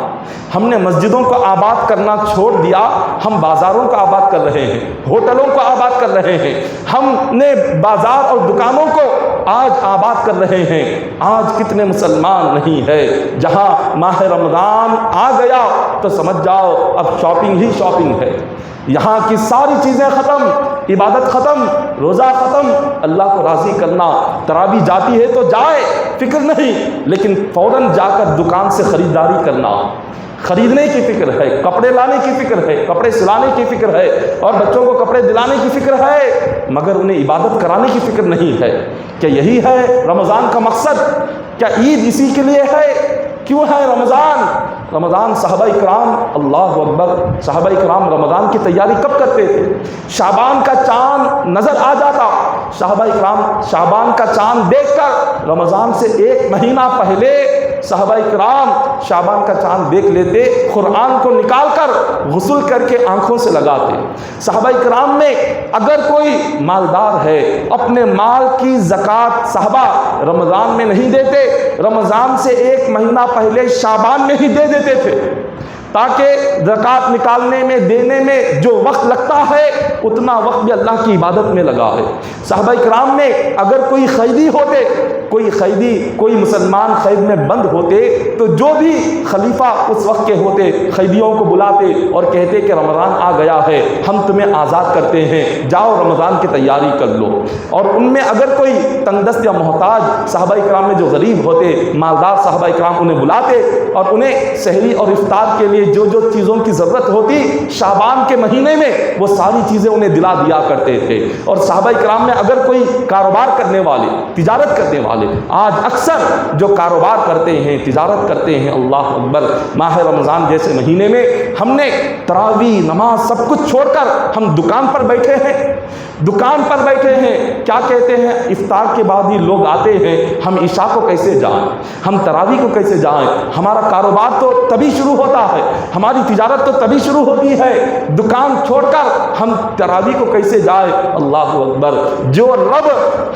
ہم نے مسجدوں کو آباد کرنا چھوڑ دیا، ہم بازاروں کو آباد کر رہے ہیں، ہوٹلوں کو آباد کر رہے ہیں، ہم نے بازار اور دکانوں کو آج آباد کر رہے ہیں۔ آج کتنے مسلمان نہیں ہے، جہاں ماہ رمضان آ گیا تو سمجھ جاؤ اب شاپنگ ہی شاپنگ ہے، یہاں کی ساری چیزیں ختم، عبادت ختم، روزہ ختم، اللہ کو راضی کرنا۔ تراویح جاتی ہے تو جائے، فکر نہیں، لیکن فوراً جا کر دکان سے خریداری کرنا، خریدنے کی فکر ہے، کپڑے لانے کی فکر ہے، کپڑے سلانے کی فکر ہے، اور بچوں کو کپڑے دلانے کی فکر ہے، مگر انہیں عبادت کرانے کی فکر نہیں ہے۔ کیا یہی ہے رمضان کا مقصد؟ کیا عید اسی کے لیے ہے؟ کیوں ہے رمضان؟ رمضان صحابہ اکرام، اللہ اکبر، صحابہ اکرام رمضان کی تیاری کب کرتے تھے؟ شعبان کا چاند نظر آ جاتا، صحابہ اکرام شعبان کا چاند دیکھ کر رمضان سے 1 مہینہ پہلے صحابہ اکرام شعبان کا چاند دیکھ لیتے، قرآن کو نکال کر غسل کر کے آنکھوں سے لگاتے۔ صحابہ اکرام میں اگر کوئی مالدار ہے، اپنے مال کی زکوٰۃ صحابہ رمضان میں نہیں دیتے، رمضان سے 1 مہینہ پہلے شعبان میں ہی دے دیتے تھے، تاکہ زکوٰۃ نکالنے میں، دینے میں جو وقت لگتا ہے اتنا وقت بھی اللہ کی عبادت میں لگا ہے۔ صحابہ اکرام میں اگر کوئی قیدی ہوتے، کوئی مسلمان قید میں بند ہوتے، تو جو بھی خلیفہ اس وقت کے ہوتے قیدیوں کو بلاتے اور کہتے کہ رمضان آ گیا ہے، ہم تمہیں آزاد کرتے ہیں، جاؤ رمضان کی تیاری کر لو۔ اور ان میں اگر کوئی تنگ دست یا محتاج صحابہ اکرام میں جو غریب ہوتے، مالدار صحابہ اکرام انہیں بلاتے اور انہیں سحری اور افطار کے لیے یہ جو جو چیزوں کی ضرورت ہوتی شعبان کے مہینے میں وہ ساری چیزیں انہیں دلا دیا کرتے تھے۔ اور صحابہ کرام میں اگر کوئی کاروبار کرنے والے، تجارت کرنے والے، آج اکثر جو کاروبار کرتے ہیں، تجارت کرتے ہیں، اللہ اکبر، ماہ رمضان جیسے مہینے میں ہم نے تراویح نماز سب کچھ چھوڑ کر ہم دکان پر بیٹھے ہیں، دکان پر بیٹھے ہیں، کیا کہتے ہیں افطار کے بعد ہی لوگ آتے ہیں، ہم عشاء کو کیسے جائیں، ہم تراویح کو کیسے جائیں، ہمارا کاروبار تو تبھی شروع ہوتا ہے، ہماری تجارت تو تبھی شروع ہوتی ہے، دکان چھوڑ کر ہم تراویح کو کیسے جائیں۔ اللہ اکبر، جو رب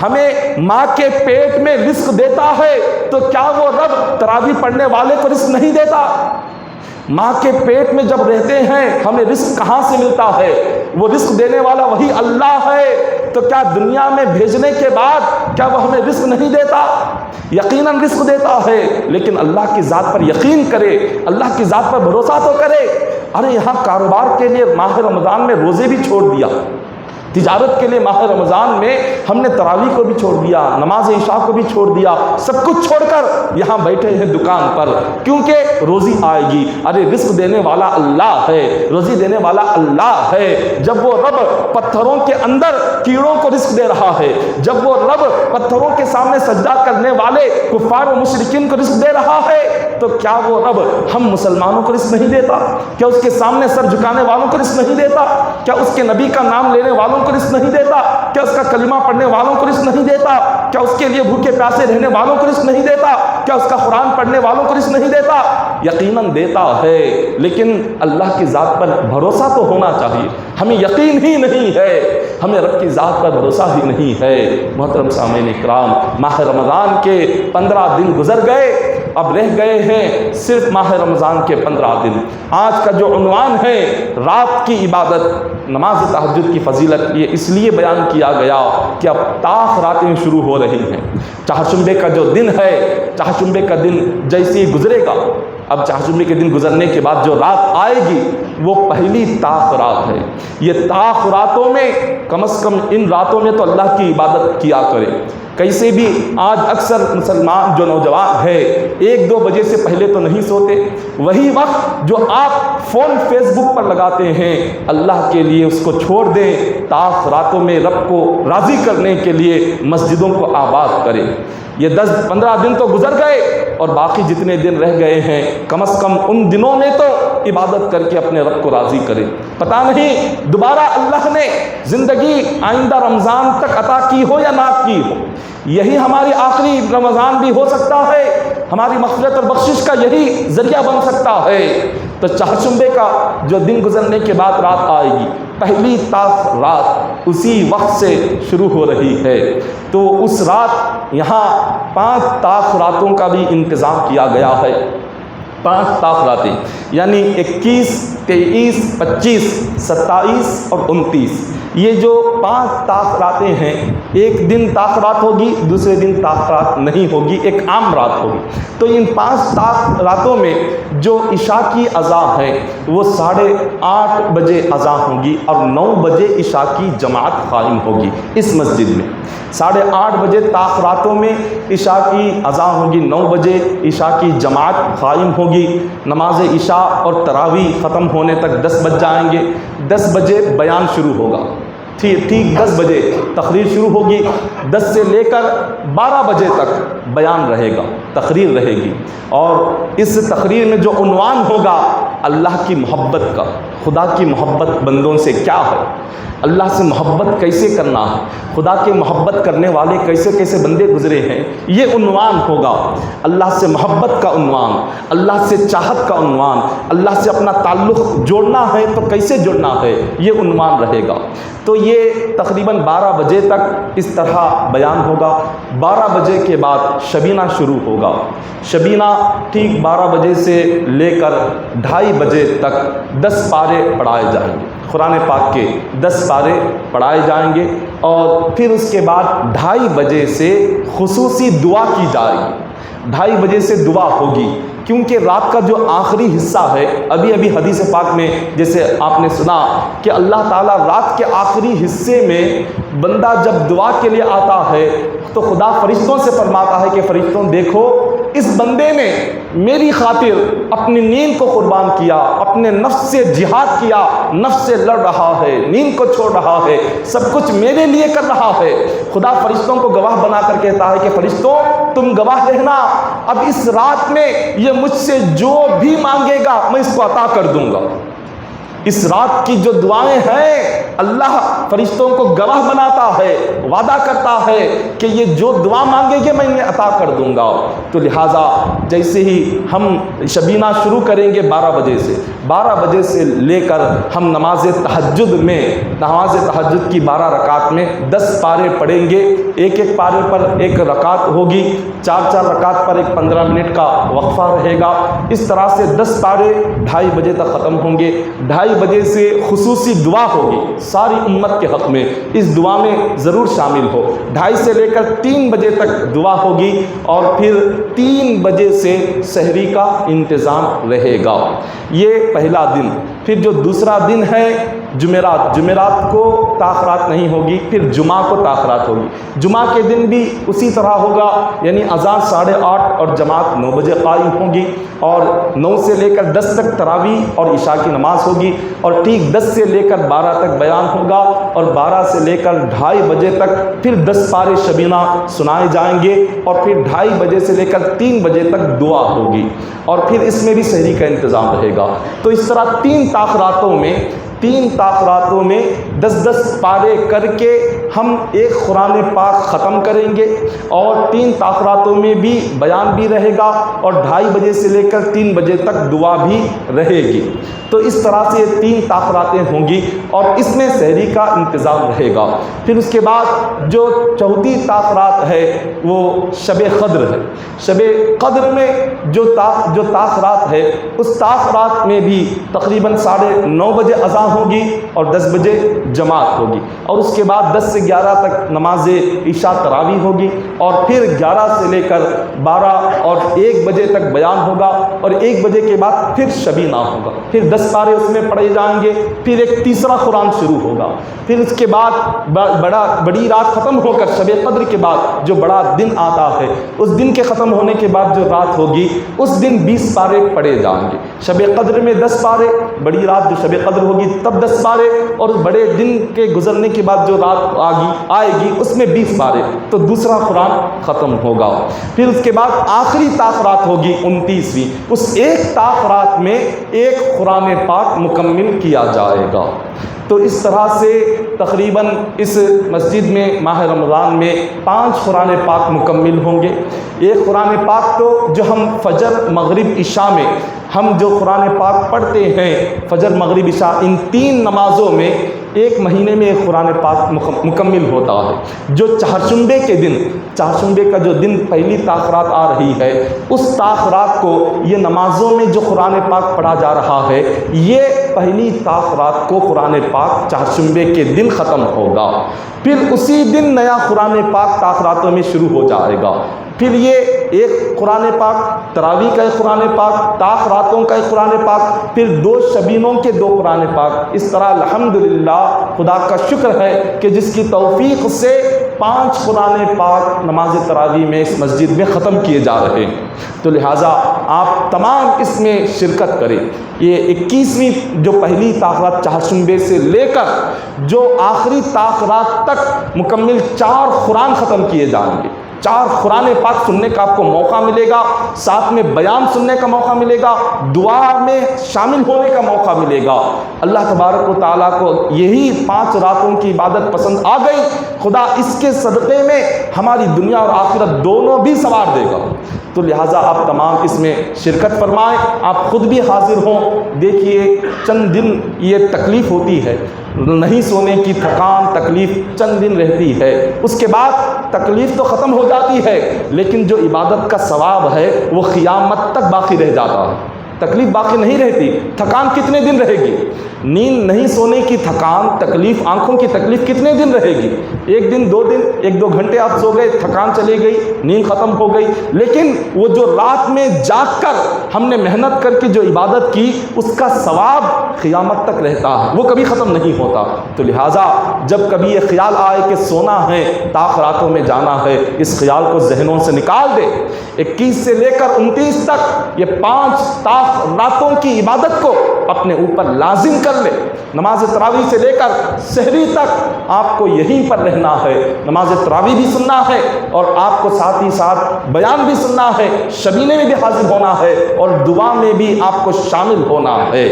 ہمیں ماں کے پیٹ میں رزق دیتا ہے تو کیا وہ رب تراویح پڑھنے والے کو رزق نہیں دیتا؟ ماں کے پیٹ میں جب رہتے ہیں ہمیں رزق کہاں سے ملتا ہے؟ وہ رزق دینے والا وہی اللہ ہے، تو کیا دنیا میں بھیجنے کے بعد کیا وہ ہمیں رزق نہیں دیتا؟ یقیناً رزق دیتا ہے، لیکن اللہ کی ذات پر یقین کرے، اللہ کی ذات پر بھروسہ تو کرے۔ ارے یہاں کاروبار کے لیے ماہ رمضان میں روزے بھی چھوڑ دیا، تجارت کے لیے ماہ رمضان میں ہم نے تراویح کو بھی چھوڑ دیا، نماز عشاء کو بھی چھوڑ دیا، سب کچھ چھوڑ کر یہاں بیٹھے ہیں دکان پر، کیونکہ روزی آئے گی۔ ارے رزق دینے والا اللہ ہے، روزی دینے والا اللہ ہے۔ جب وہ رب پتھروں کے اندر کیڑوں کو رزق دے رہا ہے، جب وہ رب پتھروں کے سامنے سجدہ کرنے والے کفار و مشرکین کو رزق دے رہا ہے، تو کیا وہ رب ہم مسلمانوں کو رزق نہیں دیتا؟ کیا اس کے سامنے سر جھکانے والوں کو رزق نہیں دیتا؟ کیا اس کے نبی کا نام لینے والوں کو رزق نہیں دیتا؟ کیا اس کا کلمہ پڑھنے والوں کو رزق نہیں دیتا؟ کیا اس کے لیے بھوکے پیاسے رہنے والوں کو رزق نہیں دیتا؟ کیا اس کا قرآن پڑھنے والوں کو رزق نہیں دیتا؟ یقیناً دیتا ہے، لیکن اللہ کی ذات پر بھروسہ تو ہونا چاہیے۔ ہمیں یقین ہی نہیں ہے، ہمیں رب کی ذات پر بھروسہ ہی نہیں ہے۔ محترم سامعین اکرام، ماہ رمضان کے 15 دن گزر گئے، اب رہ گئے ہیں صرف ماہ رمضان کے 15 دن۔ آج کا جو عنوان ہے رات کی عبادت، نماز تہجد کی فضیلت، یہ اس لیے بیان کیا گیا کہ اب طاق راتیں شروع ہو رہی ہیں۔ چہارشنبے کا جو دن ہے، چہارشنبے کا دن جیسے ہی گزرے گا، اب چہارشنبے کے دن گزرنے کے بعد جو رات آئے گی وہ پہلی طاق رات ہے۔ یہ طاق راتوں میں کم از کم ان راتوں میں تو اللہ کی عبادت کیا کرے۔ کیسے بھی آج اکثر مسلمان جو نوجوان ہے 1-2 بجے سے پہلے تو نہیں سوتے، وہی وقت جو آپ فون فیس بک پر لگاتے ہیں اللہ کے لیے اس کو چھوڑ دیں، طاق راتوں میں رب کو راضی کرنے کے لیے مسجدوں کو آباد کریں۔ یہ 10-15 دن تو گزر گئے اور باقی جتنے دن رہ گئے ہیں کم از کم ان دنوں میں تو عبادت کر کے اپنے رب کو راضی کریں۔ پتہ نہیں دوبارہ اللہ نے زندگی آئندہ رمضان تک عطا کی ہو یا نہ کی ہو، یہی ہماری آخری رمضان بھی ہو سکتا ہے، ہماری مغفرت اور بخشش کا یہی ذریعہ بن سکتا ہے۔ تو چہارشنبے کا جو دن گزرنے کے بعد رات آئے گی، پہلی طاق رات اسی وقت سے شروع ہو رہی ہے، تو اس رات یہاں 5 طاق راتوں کا بھی انتظام کیا گیا ہے۔ 5 طاق راتیں یعنی 21، 23، 25، 27 اور 29، یہ جو 5 طاق راتیں ہیں، ایک دن طاق رات ہوگی، دوسرے دن طاق رات نہیں ہوگی، ایک عام رات ہوگی۔ تو ان 5 طاق راتوں میں جو عشاء کی اذان ہے وہ 8:30 بجے اذان ہوگی اور 9 بجے عشاء کی جماعت قائم ہوگی اس مسجد میں۔ 8:30 بجے طاق راتوں میں عشاء کی اذان ہوگی، 9 بجے عشاء کی جماعت قائم ہوگی۔ نماز عشاء اور تراویح ختم ہونے تک 10 بج جائیں گے، 10 بجے بیان شروع ہوگا، ٹھیک 10 بجے تقریر شروع ہوگی، 10 سے لے کر 12 بجے تک بیان رہے گا، تقریر رہے گی، اور اس تقریر میں جو عنوان ہوگا اللہ کی محبت کا، خدا کی محبت بندوں سے کیا ہے، اللہ سے محبت کیسے کرنا ہے، خدا کے محبت کرنے والے کیسے کیسے بندے گزرے ہیں، یہ عنوان ہوگا۔ اللہ سے محبت کا عنوان، اللہ سے چاہت کا عنوان، اللہ سے اپنا تعلق جوڑنا ہے تو کیسے جوڑنا ہے، یہ عنوان رہے گا۔ تو یہ تقریباً 12 بجے تک اس طرح بیان ہوگا۔ 12 بجے کے بعد شبینہ شروع ہوگا۔ شبینہ ٹھیک 12 بجے سے لے کر 2:30 بجے تک 10 پارے پڑھائے جائیں گے، قرآن پاک کے 10 پارے پڑھائے جائیں گے، اور پھر اس کے بعد 2:30 بجے سے خصوصی دعا کی جائے گی۔ 2:30 بجے سے دعا ہوگی، کیونکہ رات کا جو آخری حصہ ہے، ابھی حدیث پاک میں جیسے آپ نے سنا کہ اللہ تعالیٰ رات کے آخری حصے میں بندہ جب دعا کے لیے آتا ہے تو خدا فرشتوں سے فرماتا ہے کہ فرشتوں دیکھو اس بندے نے میری خاطر اپنی نیند کو قربان کیا، اپنے نفس سے جہاد کیا، نفس سے لڑ رہا ہے، نیند کو چھوڑ رہا ہے، سب کچھ میرے لیے کر رہا ہے۔ خدا فرشتوں کو گواہ بنا کر کہتا ہے کہ فرشتوں تم گواہ رہنا، اب اس رات میں یہ مجھ سے جو بھی مانگے گا میں اس کو عطا کر دوں گا۔ اس رات کی جو دعائیں ہیں اللہ فرشتوں کو گواہ بناتا ہے، وعدہ کرتا ہے کہ یہ جو دعا مانگے گے میں انہیں عطا کر دوں گا۔ تو لہٰذا جیسے ہی ہم شبینہ شروع کریں گے 12 بجے سے لے کر ہم نماز تہجد کی 12 رکعت میں 10 پارے پڑھیں گے، ایک پارے پر ایک رکعت ہوگی، 4 رکعت پر ایک 15 منٹ کا وقفہ رہے گا۔ اس طرح سے 10 پارے 2:30 بجے تک ختم ہوں گے۔ 2:30 بجے سے خصوصی دعا ہوگی ساری امت کے حق میں، اس دعا میں ضرور شامل ہو۔ 2:30 سے لے کر 3 بجے تک دعا ہوگی اور پھر 3 بجے سے سحری کا انتظام رہے گا۔ یہ پہلا دن۔ پھر جو دوسرا دن ہے جمعرات کو تاخرات نہیں ہوگی، پھر جمعہ کو تاخرات ہوگی۔ جمعہ کے دن بھی اسی طرح ہوگا، یعنی اذان 8:30 اور جماعت 9 بجے قائم ہوگی، اور 9 سے لے کر 10 تک تراویح اور عشاء کی نماز ہوگی، اور ٹھیک 10 سے لے کر 12 تک بیان ہوگا، اور 12 سے لے کر 2:30 بجے تک پھر 10 پارے شبینہ سنائے جائیں گے، اور پھر 2:30 بجے سے لے کر 3 بجے تک دعا ہوگی، اور پھر اس میں بھی سحری کا انتظام رہے گا۔ تو اس طرح 3 تاخراتوں میں 10 پارے کر کے ہم ایک قرآن پاک ختم کریں گے، اور 3 تاخراتوں میں بھی بیان بھی رہے گا، اور 2:30 بجے سے لے کر 3 بجے تک دعا بھی رہے گی۔ تو اس طرح سے 3 تاخراتیں ہوں گی، اور اس میں سحری کا انتظام رہے گا۔ پھر اس کے بعد جو چوتھی تاخرات ہے وہ شب قدر ہے۔ شب قدر میں جو تاخرات ہے، اس تاخرات میں بھی تقریباً 9:30 بجے اذان ہوگی اور 10 بجے جماعت ہوگی، اور اس کے بعد 10 سے 11 تک نماز عشاء تراویح ہوگی، اور پھر 11 سے لے کر 12 اور 1 بجے تک بیان ہوگا، اور 1 بجے کے بعد پھر شبینہ ہوگا، پھر 10 پارے اس میں پڑھے جائیں گے، پھر ایک تیسرا قرآن شروع ہوگا، پھر اس کے بعد بڑی رات ختم ہو کر شب قدر کے بعد جو بڑا دن آتا ہے، اس دن کے ختم ہونے کے بعد جو رات ہوگی اس دن 20 پارے پڑھے جائیں گے۔ شب قدر میں 10 پارے، بڑی رات جو شب قدر ہوگی تب 10 پارے، اور اس بڑے دن کے گزرنے کے بعد جو رات آئے گی اس میں 20 پارے، تو دوسرا قرآن ختم ہوگا۔ پھر اس کے بعد آخری تاخرات ہوگی 29ویں، اس ایک تاخرات میں ایک قرآن پاک مکمل کیا جائے گا۔ تو اس طرح سے تقریباً اس مسجد میں ماہ رمضان میں 5 قرآن پاک مکمل ہوں گے۔ ایک قرآن پاک تو جو ہم فجر مغرب عشاء میں ہم جو قرآن پاک پڑھتے ہیں، فجر مغرب عشاء ان 3 نمازوں میں ایک مہینے میں ایک قرآن پاک مکمل ہوتا ہے۔ جو چہارشنبے کا جو دن پہلی تاخرات آ رہی ہے، اس تاخرات کو یہ نمازوں میں جو قرآن پاک پڑھا جا رہا ہے، یہ پہلی تاخرات کو قرآن پاک چہارشنبے کے دن ختم ہوگا، پھر اسی دن نیا قرآن پاک تاخراتوں میں شروع ہو جائے گا۔ پھر یہ ایک قرآن پاک، تراویح کا ایک قرآن پاک، تاخراتوں کا ایک قرآن پاک، پھر 2 شبینوں کے 2 قرآن پاک۔ اس طرح الحمدللہ خدا کا شکر ہے کہ جس کی توفیق سے 5 قرآن پاک نماز تراویح میں اس مسجد میں ختم کیے جا رہے ہیں۔ تو لہٰذا آپ تمام اس میں شرکت کریں۔ یہ 21ویں جو پہلی تاخرات چہارشنبے سے لے کر جو آخری تاخرات تک مکمل 4 قرآن ختم کیے جائیں گے۔ 4 قرآن پاک سننے کا آپ کو موقع ملے گا، ساتھ میں بیان سننے کا موقع ملے گا، دعا میں شامل ہونے کا موقع ملے گا۔ اللہ تبارک و تعالیٰ کو یہی 5 راتوں کی عبادت پسند آ گئی، خدا اس کے صدقے میں ہماری دنیا اور آخرت دونوں بھی سنوار دے گا۔ تو لہٰذا آپ تمام اس میں شرکت فرمائیں، آپ خود بھی حاضر ہوں۔ دیکھیے چند دن یہ تکلیف ہوتی ہے، نہیں سونے کی تھکان تکلیف چند دن رہتی ہے، اس کے بعد تکلیف تو ختم ہو جاتی ہے، لیکن جو عبادت کا ثواب ہے وہ قیامت تک باقی رہ جاتا ہے۔ تکلیف باقی نہیں رہتی۔ تھکان کتنے دن رہے گی؟ نیند نہیں سونے کی تھکان، تکلیف، آنکھوں کی تکلیف کتنے دن رہے گی؟ ایک دن، دو دن، ایک دو گھنٹے آپ سو گئے، تھکان چلی گئی، نیند ختم ہو گئی۔ لیکن وہ جو رات میں جاگ کر ہم نے محنت کر کے جو عبادت کی، اس کا ثواب قیامت تک رہتا ہے، وہ کبھی ختم نہیں ہوتا۔ تو لہٰذا جب کبھی یہ خیال آئے کہ سونا ہے، طاق راتوں میں جانا ہے، اس خیال کو ذہنوں سے نکال دے۔ 21 سے لے کر 29 تک یہ 5 طاق راتوں کی عبادت کو اپنے اوپر لازم کر لے۔ نماز تراویح سے لے کر سحری تک آپ کو یہیں پر رہنا ہے، نماز تراویح بھی سننا ہے اور آپ کو ساتھ ہی ساتھ بیان بھی سننا ہے، شبینے میں بھی حاضر ہونا ہے اور دعا میں بھی آپ کو شامل ہونا ہے۔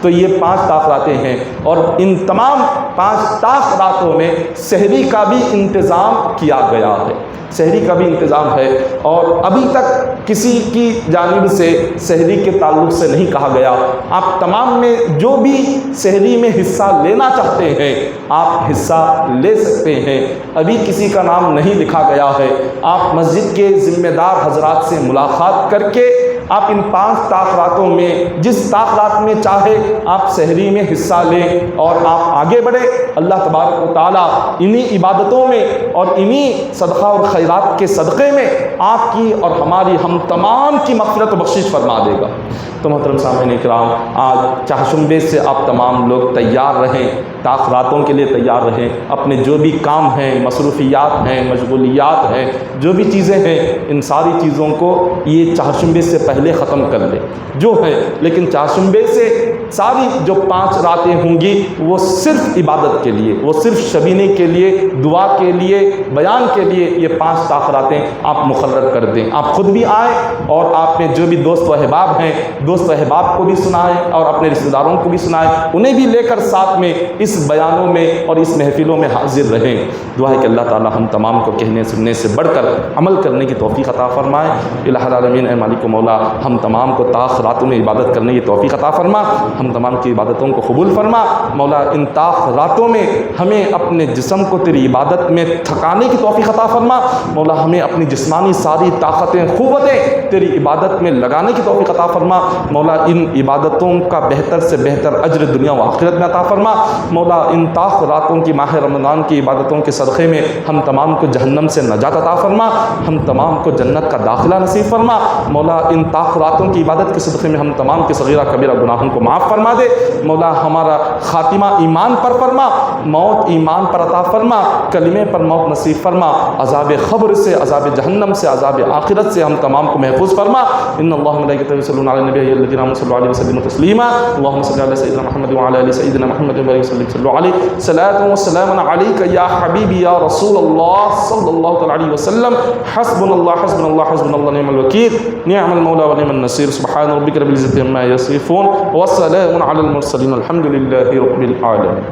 تو یہ 5 طاق راتیں ہیں، اور ان تمام 5 طاق راتوں میں سحری کا بھی انتظام کیا گیا ہے، سحری کا بھی انتظام ہے۔ اور ابھی تک کسی کی جانب سے سحری کے تعلق سے نہیں کہا گیا، آپ تمام میں جو بھی سحری میں حصہ لینا چاہتے ہیں آپ حصہ لے سکتے ہیں۔ ابھی کسی کا نام نہیں لکھا گیا ہے، آپ مسجد کے ذمہ دار حضرات سے ملاقات کر کے آپ ان 5 طاق راتوں میں جس طاق رات میں چاہے آپ سحری میں حصہ لیں اور آپ آگے بڑھیں۔ اللہ تبارک و تعالیٰ انہی عبادتوں میں اور انہی صدقہ اور خیرات کے صدقے میں آپ کی اور ہماری، ہم تمام کی مغفرت و بخشش فرما دے گا۔ تو محترم سامعین کرام، آج چہارشنبے سے آپ تمام لوگ تیار رہیں، طاق راتوں کے لیے تیار رہیں، اپنے جو بھی کام ہیں، مصروفیات ہیں، مشغولیات ہیں، جو بھی چیزیں ہیں، ان ساری چیزوں کو یہ چہارشنبے سے پہلے ختم کر لیں جو ہے۔ لیکن چہارشنبے سے ساری جو 5 راتیں ہوں گی وہ صرف عبادت کے لیے، وہ صرف شبینے کے لیے، دعا کے لیے، بیان کے لیے یہ 5 طاق راتیں آپ مقرر کر دیں۔ آپ خود بھی آئیں اور آپ میں جو بھی دوست و احباب ہیں، دوست و احباب کو بھی سنائیں اور اپنے رشتہ داروں کو بھی سنائیں، انہیں بھی لے کر ساتھ میں اس بیانوں میں اور اس محفلوں میں حاضر رہیں۔ دعا ہے کہ اللہ تعالی ہم تمام کو کہنے سننے سے بڑھ کر عمل کرنے کی توفیق عطا فرمائے۔ الہ العالمین، اے مالک و مولا، ہم تمام کو طاق راتوں میں عبادت کرنے کی توفیق عطا فرما، ہم تمام کی عبادتوں کو قبول فرما۔ مولا ان طاق راتوں میں ہمیں اپنے جسم کو تیری عبادت میں تھکانے کی توفیق عطا فرما۔ مولا ہمیں اپنی جسمانی ساری طاقتیں، قوتیں تیری عبادت میں لگانے کی توفیق عطا فرما۔ مولا ان عبادتوں کا بہتر سے بہتر اجر دنیا و آخرت میں عطا فرما۔ مولا ان طاق راتوں کی، ماہ رمضان کی عبادتوں کے صدقے میں ہم تمام کو جہنم سے نجات عطا فرما، ہم تمام کو جنت کا داخلہ نصیب فرما۔ مولا ان طاق راتوں کی عبادت کے صدقے میں ہم تمام کے صغیرہ کبیرہ گناہوں کو معاف فرما دے۔ مولا ہمارا خاتمہ ایمان پر فرما، موت ایمان پر عطا فرما، کلمے پر موت نصیب فرما، عذاب قبر سے، عذاب جہنم سے، عذاب آخرت سے ہم تمام کو محفوظ فرما۔ ان اللہ ملائکتہ یصلون علی النبی الذین آمنوا صلوا علیہ وسلموا تسلیما، اللهم صل علی سیدنا محمد وعلی آل سیدنا محمد وبارک وسلم صلوا علیہ صلاۃ و سلام علیک یا حبیبی یا رسول اللہ صلی اللہ تعالی علیہ وسلم۔ حسبنا اللہ حسبنا اللہ حسبنا اللہ نعم الوکیل نعم المولا ونعم النصیر۔ سبحان ربک رب العزۃ عما یصفون وسلام علی المرسلین الحمد للہ رب العالمین۔